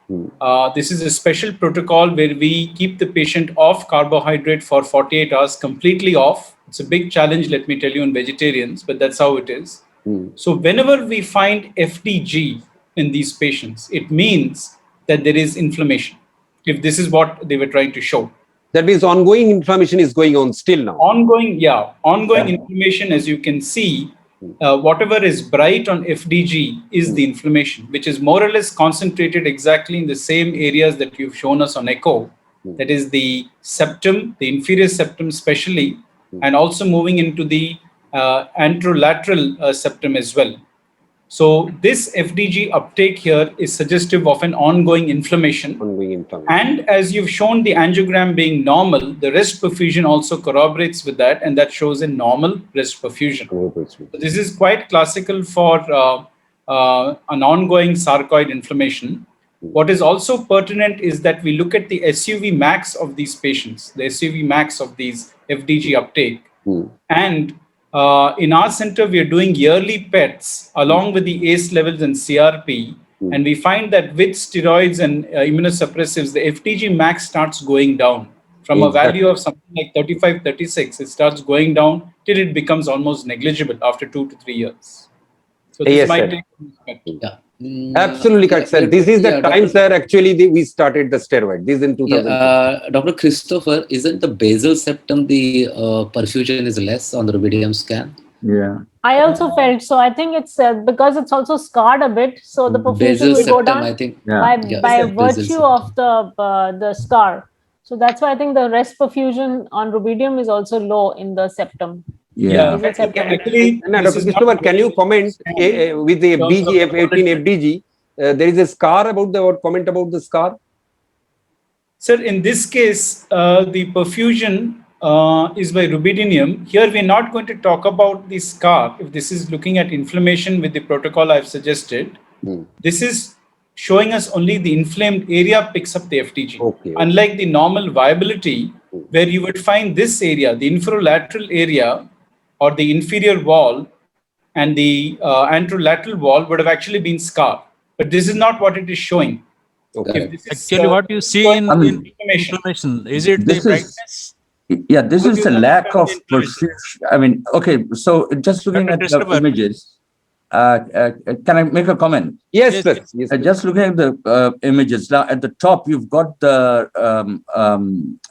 This is a special protocol where we keep the patient off carbohydrate for 48 hours, completely off. It's a big challenge, let me tell you, in vegetarians, but that's how it is. So whenever we find FDG in these patients, it means that there is inflammation, if this is what they were trying to show. That means ongoing inflammation is going on still now. Ongoing inflammation, as you can see, whatever is bright on FDG is the inflammation, which is more or less concentrated exactly in the same areas that you've shown us on echo. That is the septum, the inferior septum especially, and also moving into the anterolateral septum as well. So this FDG uptake here is suggestive of an ongoing inflammation. And as you've shown the angiogram being normal, the rest perfusion also corroborates with that, and that shows a normal rest perfusion. So this is quite classical for an ongoing sarcoid inflammation. What is also pertinent is that we look at the SUV max of these patients, the SUV max of these FDG uptake. And in our center, we are doing yearly PETs along with the ACE levels and CRP. And we find that with steroids and immunosuppressives, the FDG max starts going down from a value of something like 35, 36. It starts going down till it becomes almost negligible after 2 to 3 years. So this might take some respect. Absolutely correct, sir. This is the time, sir, actually we started the steroid. This is in 2000. Dr. Christopher, isn't the basal septum, the perfusion is less on the rubidium scan? Yeah. I also felt so. I think it's because it's also scarred a bit, so the perfusion Basal will go septum, down I think. by virtue of the scar. So that's why I think the rest perfusion on rubidium is also low in the septum. Yeah. Actually, Dr. Christopher, can you comment with the F18 FDG? There is a scar about comment about the scar. Sir, in this case, the perfusion is by rubidium. Here, we're not going to talk about the scar. If this is looking at inflammation with the protocol I've suggested, this is showing us only the inflamed area picks up the FDG. Unlike the normal viability, where you would find this area, the inferolateral area, or the inferior wall and the anterolateral wall would have actually been scarred. But this is not what it is showing. Actually, what you see in inflammation, is it the brightness? Yeah, this is a lack of perfusion. I mean, okay, so just looking at the images, can I make a comment? Yes, please. Yes, just looking at the images, now at the top, you've got the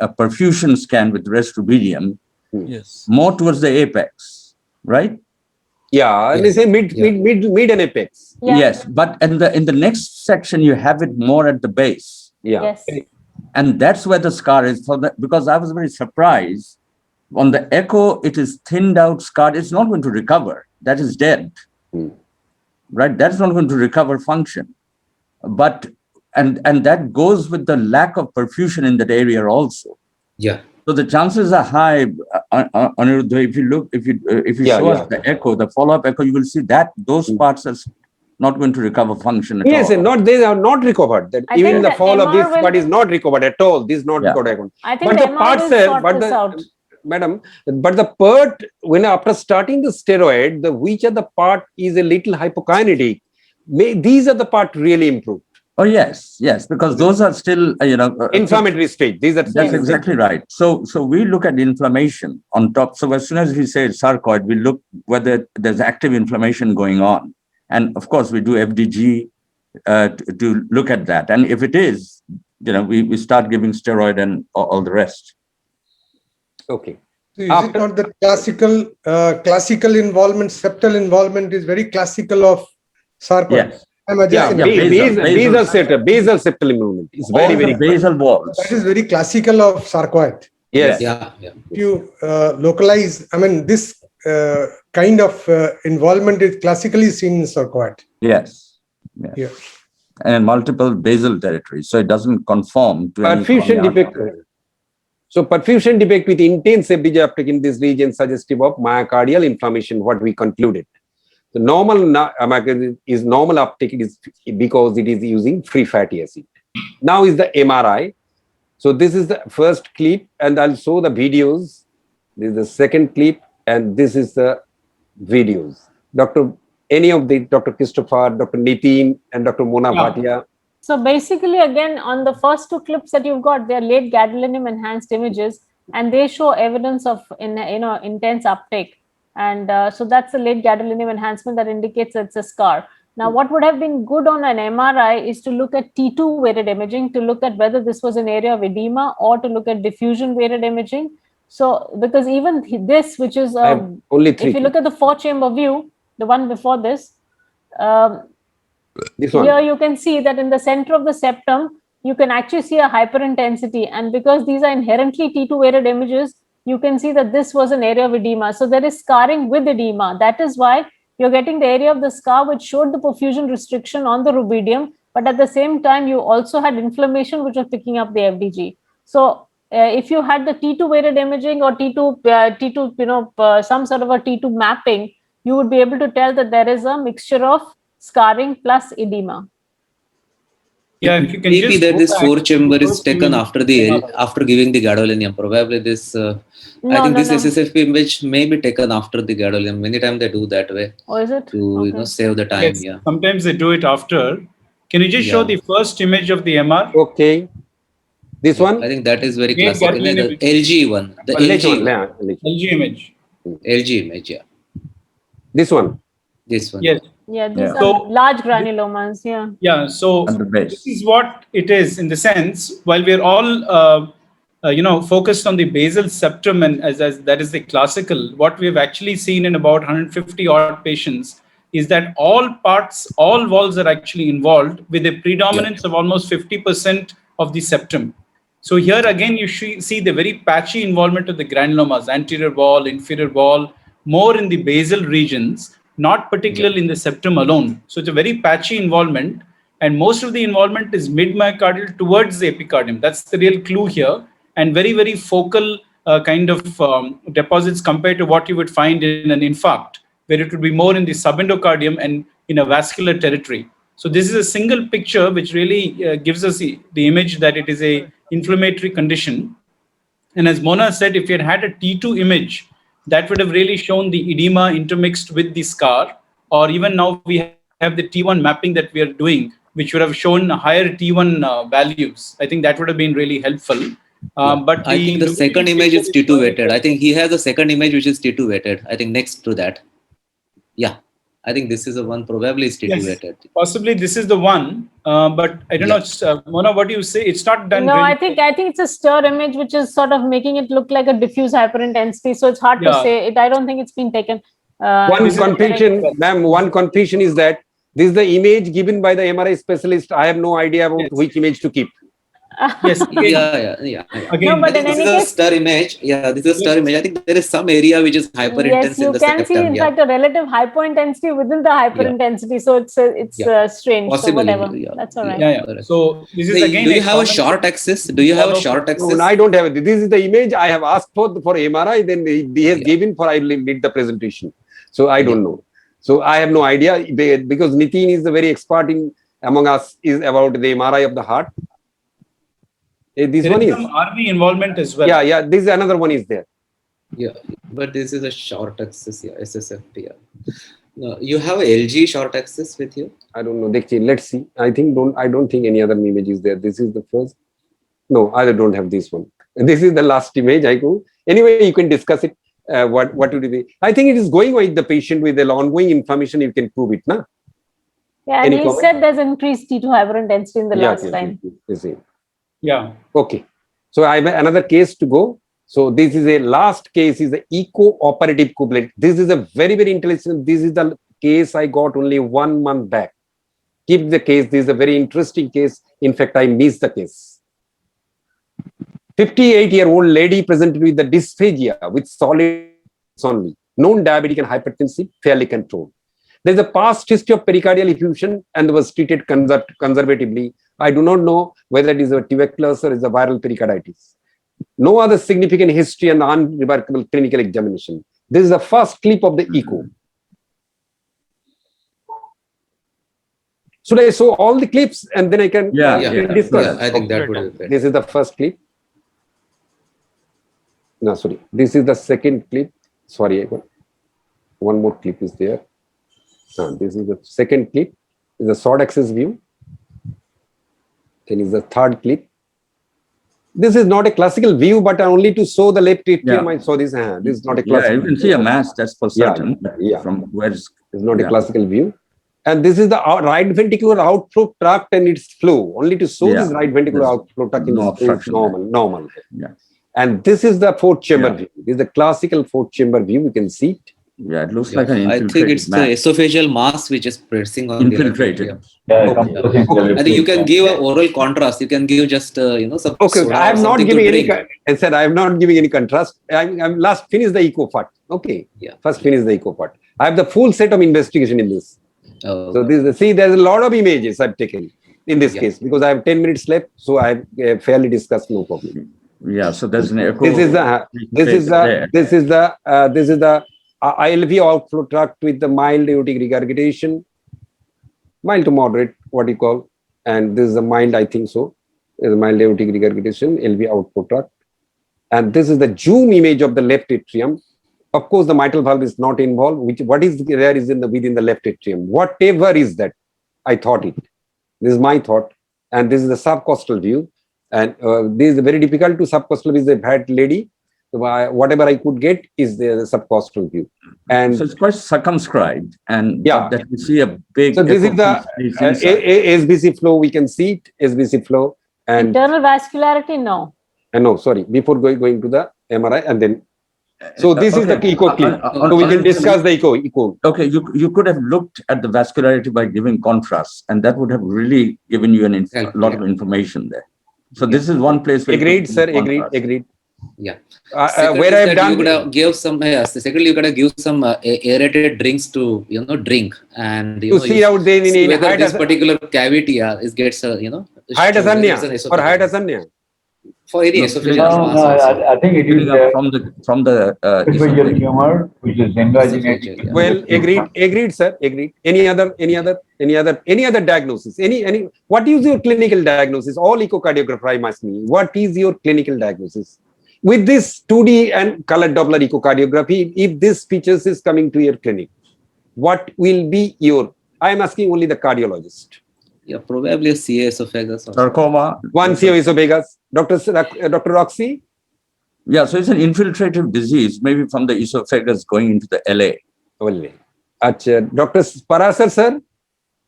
a perfusion scan with rest rubidium. Yes. More towards the apex, right? Yeah, and they say mid and apex. Yes, but in the next section you have it more at the base. Yeah. Yes. And that's where the scar is. For that, because I was very surprised. On the echo, it is thinned out, scarred. It's not going to recover. That is dead. Right? That's not going to recover function. But and that goes with the lack of perfusion in that area also. Yeah. So the chances are high. If you show us the echo, the follow-up echo, you will see that those parts are not going to recover function at all. Yes, they are not recovered. That even the fall of this part is not recovered at all. This is not recovered. I think but the part, sir, madam, but the part when after starting the steroid, which are the part is a little hypokinetic. These are the part really improved. Oh yes, because those are still inflammatory stage. That's exactly right. So we look at inflammation on top. So as soon as we say sarcoid, we look whether there's active inflammation going on, and of course we do FDG to look at that. And if it is, we start giving steroid and all the rest. Okay. So is it not the classical involvement? Septal involvement is very classical of sarcoid. Yes. Basal septal involvement is very basal walls. That is very classical of sarcoid. Yes. If you localize, I mean, this kind of involvement is classically seen in sarcoid. Yes. Yeah. And multiple basal territories, so it doesn't conform to perfusion defect. So perfusion defect with intense FDG uptake in this region suggestive of myocardial inflammation, what we concluded. The normal is normal uptake is because it is using free fatty acid. Now is the MRI. So this is the first clip, and I'll show the videos. This is the second clip, and this is the videos. Dr. Christopher, Dr. Nitin, and Dr. Mona Bhatia. So basically, again, on the first two clips that you've got, they're late gadolinium enhanced images, and they show evidence of intense uptake. And so that's the late gadolinium enhancement that indicates it's a scar. Now, what would have been good on an MRI is to look at T2 weighted imaging, to look at whether this was an area of edema, or to look at diffusion weighted imaging. So, because even this, which is, only three. if you look at the 4-chamber view, the one before this, this one. Here you can see that in the center of the septum, you can actually see a hyperintensity. And because these are inherently T2 weighted images, you can see that this was an area of edema. So there is scarring with edema. That is why you're getting the area of the scar, which showed the perfusion restriction on the rubidium. But at the same time, you also had inflammation, which was picking up the FDG. So if you had the T2 weighted imaging or T2, some sort of a T2 mapping, you would be able to tell that there is a mixture of scarring plus edema. Yeah, if you can maybe just that go this back 4-chamber to the is first taken image. after giving the gadolinium. Probably this. I think this SSFP image may be taken after the gadolinium. Many times they do that way. Oh, is it? To save the time. Yes, Yeah. sometimes they do it after. Can you just show the first image of the MR? Okay. This one? I think that is very Yeah, classic. The LG one. The LG one. LG image. LG image, yeah. This one? This one. Yes. Yeah, these are large granulomas. Yeah. Yeah. So this is what it is in the sense, while we're all, focused on the basal septum, and as that is the classical, what we've actually seen in about 150 odd patients is that all walls are actually involved with a predominance of almost 50% of the septum. So here again, you see the very patchy involvement of the granulomas, anterior wall, inferior wall, more in the basal regions, not particularly in the septum alone. So it's a very patchy involvement, and most of the involvement is mid-myocardial towards the epicardium. That's the real clue here, and very, very focal kind of deposits compared to what you would find in an infarct, where it would be more in the subendocardium and in a vascular territory. So this is a single picture which really gives us the image that it is a inflammatory condition. And as Mona said, if you had a T2 image, that would have really shown the edema intermixed with the scar. Or even now we have the T1 mapping that we are doing, which would have shown higher T1 values. I think that would have been really helpful. But I think the second image is T2 weighted. I think he has a second image which is T2 weighted. I think next to that. Yeah. I think this is the one probably is T2 weighted. Possibly this is the one, but I don't know. Mona, what do you say? It's not done. No, really I think it's a stir image, which is sort of making it look like a diffuse hyperintensity. So it's hard to say. I don't think it's been taken. One confusion, ma'am. One confusion is that this is the image given by the MRI specialist. I have no idea about which image to keep. Yes. Yeah. No, but in this any is a case, stir image. Yeah, this is a stir image. I think there is some area which is hyperintense yes, in you the can see, septum. in fact, a relative hypointensity within the hyperintensity. So it's strange. Possibly, so whatever. That's all right. Yeah. So this is again. Do you have a short axis? Do you have a short axis? No, I don't have it. This is the image I have asked for MRI. Then he has given for I did the presentation. So I don't know. So I have no idea because Nitin is the very expert among us is about the MRI of the heart. This there one is some RV involvement as well. Yeah. This is another one is there. Yeah, but this is a short axis. Yeah, SSFP. Yeah. You have a LG short axis with you? I don't know. Let's see. I don't think any other image is there. This is the first. No, I don't have this one. This is the last image. Anyway, you can discuss it. What would it be? I think it is going with the patient with the ongoing inflammation. You can prove it, na? Yeah, and he said there's increased T2 hyperintensity in the last time. Yeah. Okay. So I have another case to go. So this is a last case is the eco-operative couplet. This is a very, very intelligent. This is the case I got only 1 month back. Keep the case. This is a very interesting case. In fact, I missed the case. 58-year-old lady presented with the dysphagia with solid only. Known diabetic and hypertensive, fairly controlled. There is a past history of pericardial effusion and was treated conservatively. I do not know whether it is a tuberculosis or is a viral pericarditis. No other significant history and unremarkable clinical examination. This is the first clip of the echo. Should I show all the clips and then I can discuss? I think that would be fair. This is the first clip. No, sorry. This is the second clip. Sorry, one more clip is there. This is the second clip. Is a short axis view. Then is the third clip. This is not a classical view, but only to show the left atrium. I saw this. This is not a classical. You can see a mass, that's for certain. From where it's not a classical view. And this is the right ventricular outflow tract and its flow. Only to show this right ventricular outflow tract is normal. And this is the fourth chamber view. This is the classical fourth chamber view. You can see it. Yeah, it looks like an infiltrated I think it's the esophageal mass which is pressing on infiltrated. I think you can give an oral contrast. You can give just some. Okay, I am not giving any. I said I am not giving any contrast. I'm last finish the echo part. Okay. Yeah. First finish the echo part. I have the full set of investigation in this. Oh, so this see, there's a lot of images I've taken in this case because I have 10 minutes left. So I have fairly discussed, no problem. Yeah. So there's an echo. This is the ILV outflow tract with the mild aortic regurgitation, mild to moderate, what you call, and this is a mild, I think so, is a mild aortic regurgitation, LV outflow tract, and this is the zoom image of the left atrium. Of course, the mitral valve is not involved. What is there is within the left atrium. Whatever is that, I thought it. This is my thought, and this is the subcostal view, and this is very difficult to subcostal is a fat lady. So whatever I could get is the subcostal view, and so it's quite circumscribed, and that we see a big. So this is the SBC flow. We can see it, SBC flow, and internal vascularity. No. No, sorry. Before going to the MRI, and then. So this is the echo clip. So we can discuss the echo. Okay, you could have looked at the vascularity by giving contrast, and that would have really given you a lot of information there. So this is one place where. Agreed, sir. Agreed. Yeah. Where I have done, you could have give some. Secondly, you could have give some aerated drinks to drink and to see out there in whether this particular cavity is gets hydathermia or hydathermia. For any esophageal I think it is from the esophageal tumor, which is invaginated. Well, agreed, sir. Agreed. Any other diagnosis? Any? What is your clinical diagnosis? All echocardiographer I'm asking you. What is your clinical diagnosis? With this 2D and color Doppler echocardiography, if this features is coming to your clinic, what will be your? I am asking only the cardiologist. Yeah, probably a CA esophagus. Sarcoma. One CA esophagus. Dr. Roxy? Yeah, so it's an infiltrative disease, maybe from the esophagus going into the LA. Only. Dr. Parasar, sir?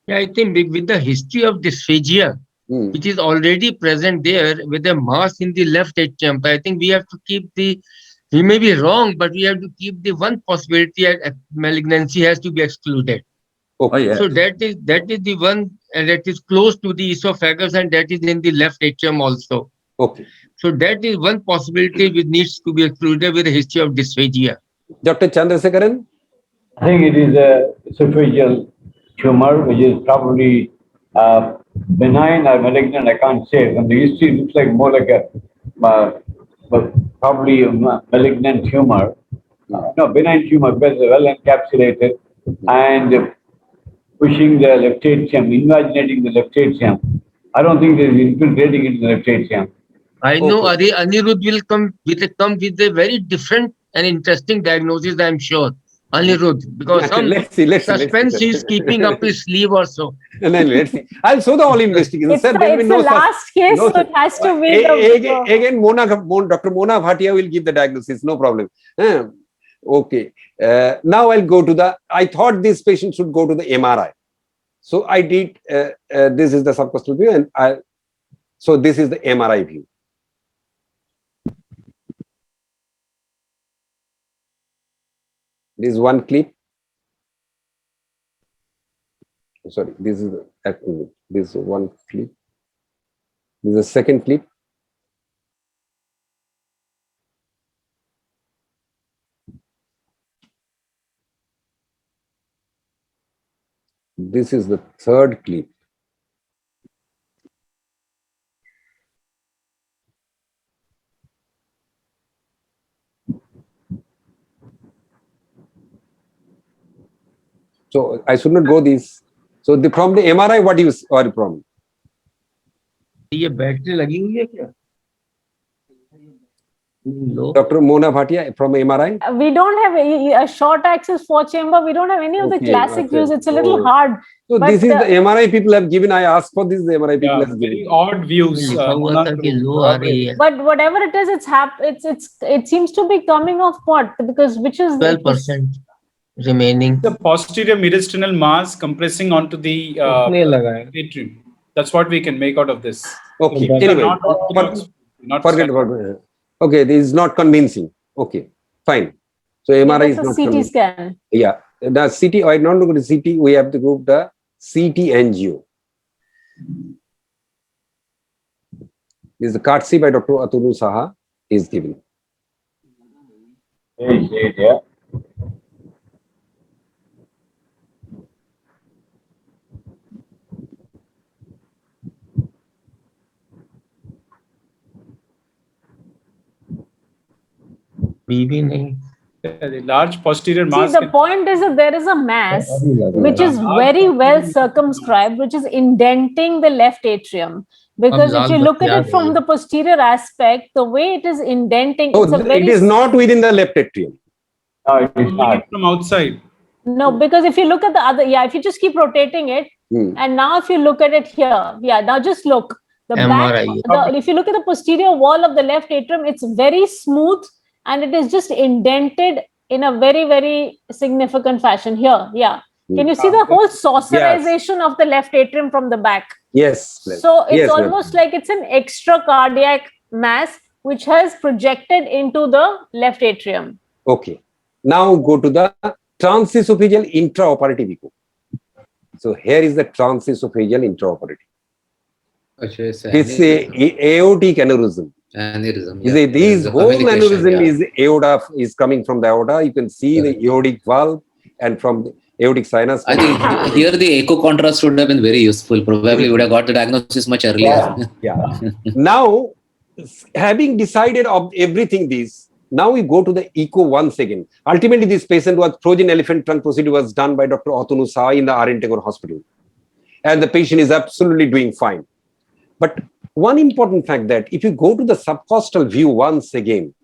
Yeah, I think with the history of dysphagia, which is already present there with a mass in the left atrium, I think we have to keep we may be wrong, but we have to keep the one possibility that malignancy has to be excluded. Okay. Oh, yeah. So that is the one that is close to the esophagus and that is in the left atrium also. Okay. So that is one possibility which needs to be excluded with a history of dysphagia. Dr. Chandrasekaran? I think it is a esophageal tumor, which is probably benign or malignant. I can't say. From the history, it looks like more like probably a malignant tumor. No, benign tumor, because it's well encapsulated and pushing the left atrium, invaginating the left atrium. I don't think it is infiltrating into the left atrium. I know Anirudh will come with a very different and interesting diagnosis, I'm sure. Anirudh, because some suspense is keeping up his sleeve or so. Let's see. I'll show the all investigation. It's the last case, so it has to be. Again, Dr. Mona Bhatia will give the diagnosis, no problem. Okay. Now I'll go to I thought this patient should go to the MRI. So I did, this is the subcostal view, and so this is the MRI view. This is one clip. Sorry, this is this one clip. This is the second clip. This is the third clip. So I should not go this. So from the MRI, what you are from? ये battery लगी हुई है क्या? लो. Dr. Mona Bhatia from MRI. We don't have a short axis 4-chamber. We don't have any of the Okay, classic okay. views. It's a little Oh. hard. So But this is the MRI people have given. I asked for this. The MRI people Yeah, have very given. odd views. लिखा हुआ था कि लो आ रही है. But whatever it is, it seems to be coming off what? Because which is 12% remaining. The posterior mediastinal mass compressing onto the कितने लगा है? atrium. That's what we can make out of this. Okay. These are Anyway, not orthodox, not forget standard. about it. Okay, this is not convincing. Okay, fine. So MRI is it's a not CT convincing. scan. Yeah, the CT. I don't go to CT. We have to go to the CT angio. This is the courtesy by Dr. Atanu Saha is given. Yeah. बीबी नहीं. The large posterior See, mass. the point is that there is a mass which is very well circumscribed, which is indenting the left atrium. Because if you look at it from the posterior aspect, the way it is indenting, Oh, it's a very it is not within the left atrium. It is not. From outside. no, because if you look at the other, if you just keep rotating it, and now if you look at it here, now just look. The back, MRI. if you look at the posterior wall of the left atrium, it's very smooth and it is just indented in a very, very significant fashion here. Yeah. Can you see the whole saucerization of the left atrium from the back? Yes. So it's Yes, almost like it's an extra cardiac mass which has projected into the left atrium. Okay. Now go to the transesophageal intraoperative echo. So here is the transesophageal intraoperative. It's a aortic aneurysm. Aneurysm. You see, these whole aneurysm is aorta is coming from the aorta. You can see the aortic valve and from the aortic sinus. I think here the echo contrast would have been very useful. Probably would have got the diagnosis much earlier. Yeah. Now, having decided of everything this, now we go to the echo once again. Ultimately, this patient was frozen elephant trunk procedure was done by Dr. Atanu Saha in the R.N. Tagore Hospital. And the patient is absolutely doing fine. But one important fact that if you go to the subcostal view once again,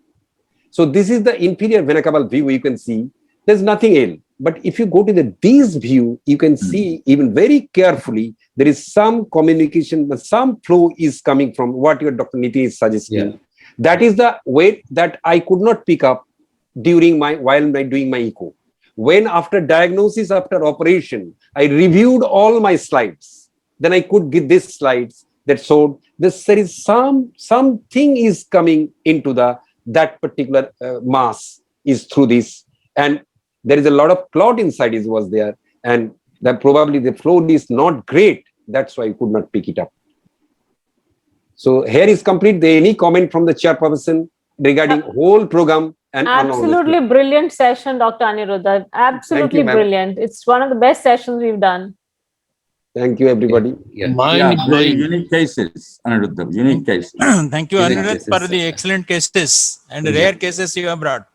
so this is the inferior vena cava view, you can see there's nothing else. But if you go to the this view, you can see even very carefully, there is some communication, some flow is coming from what your Dr. Niti is suggesting. Yeah. That is the weight that I could not pick up during while doing my echo. When after diagnosis, after operation, I reviewed all my slides, then I could get these slides that showed this there is something is coming into that particular mass is through this, and there is a lot of clot inside was there, and that probably the flow is not great. That's why I could not pick it up. So here is complete. Any comment from the chairperson regarding whole program? And absolutely brilliant session, Dr. Aniruddha. Absolutely brilliant. It's one of the best sessions we've done. Thank you, everybody. Very unique cases, Aniruddha, unique cases. Thank you, Aniruddha, for the excellent cases and rare cases you have brought.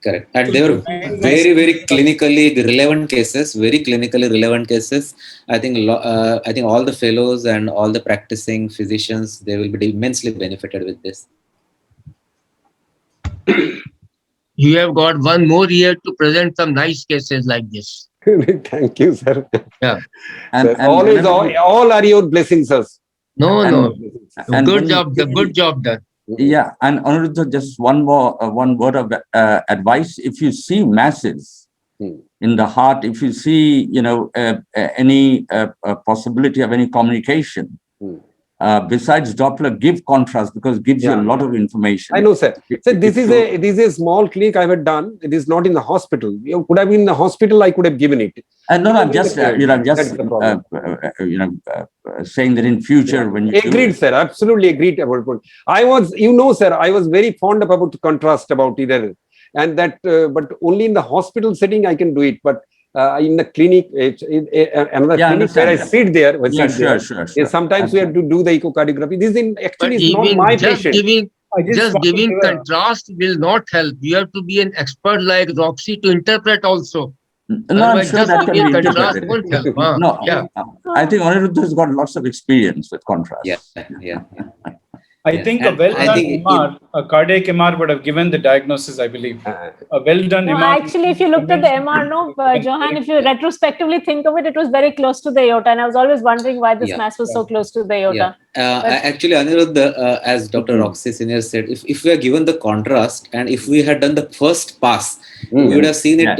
Correct. And they were very, very clinically relevant cases, I think all the fellows and all the practicing physicians, they will be immensely benefited with this. You have got one more year to present some nice cases like this. Thank you, sir. Yeah. And always, all are your blessings, sir. No. Good job done. Yeah, and Aniruddha, just one word of advice. If you see masses in the heart, if you see, any possibility of any communication, besides Doppler, give contrast because it gives you a lot of information. I know, sir. So this is a small clinic I have done. It is not in the hospital. You could have been in the hospital. I could have given it. No, I'm just saying that in future when you agreed, sir. Absolutely agreed about it. I was, sir, I was very fond of about contrast about either, and that, but only in the hospital setting I can do it, but. In the clinic, another clinic where I sit there. Sometimes we have to do the echocardiography. This is actually not my patient. Giving contrast will not help. You have to be an expert like Roxy to interpret also. No, I'm Otherwise, sure just that can looking be at contrast interpreted. won't help. Huh? No, Yeah. I think Aniruddha has got lots of experience with contrast. Yeah. I Yeah, think a and well I done think MR, a cardiac MR would have given the diagnosis, I believe. A well done No, MR. actually, if you looked at the MR, no, Johan, if you retrospectively think of it, it was very close to the aorta. And I was always wondering why this Yeah. mass was so close to the aorta. Actually, Aniruddha, as Dr. Roxy Senior said, if we are given the contrast and if we had done the first pass, we would have seen it,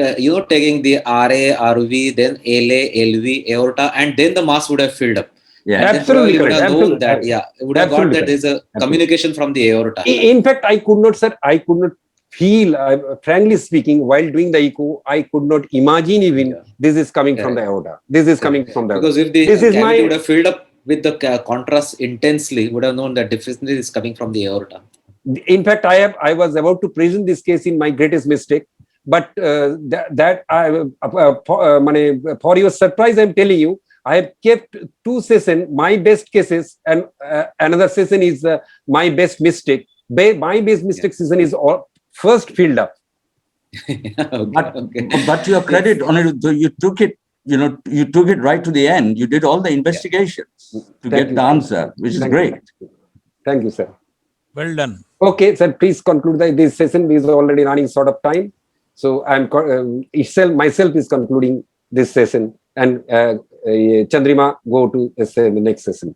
taking the RA, RV, then LA, LV, aorta, and then the mass would have filled up. Yeah, And absolutely would have correct. known that, would have got that there's a communication from the aorta. In fact, I could not, sir, I could not feel, frankly speaking, while doing the echo, I could not imagine even this is coming from the aorta. This is coming from the aorta. Because if the This is cavity my- would have filled up with the contrast intensely, would have known that deficiency is coming from the aorta. In fact, I was about to present this case in my greatest mistake, but for your surprise, I'm telling you, I have kept 2 sessions, my best cases, and another session is my best mistake. My best mistake season is first filled up. But to your credit, Aniruddha, you took it, you took it right to the end. You did all the investigations to get the answer, which is great. Thank you, sir. Well done. Okay, sir, please conclude this session. We is already running short of time. So I'm myself is concluding this session, and Chandrima go to the next session.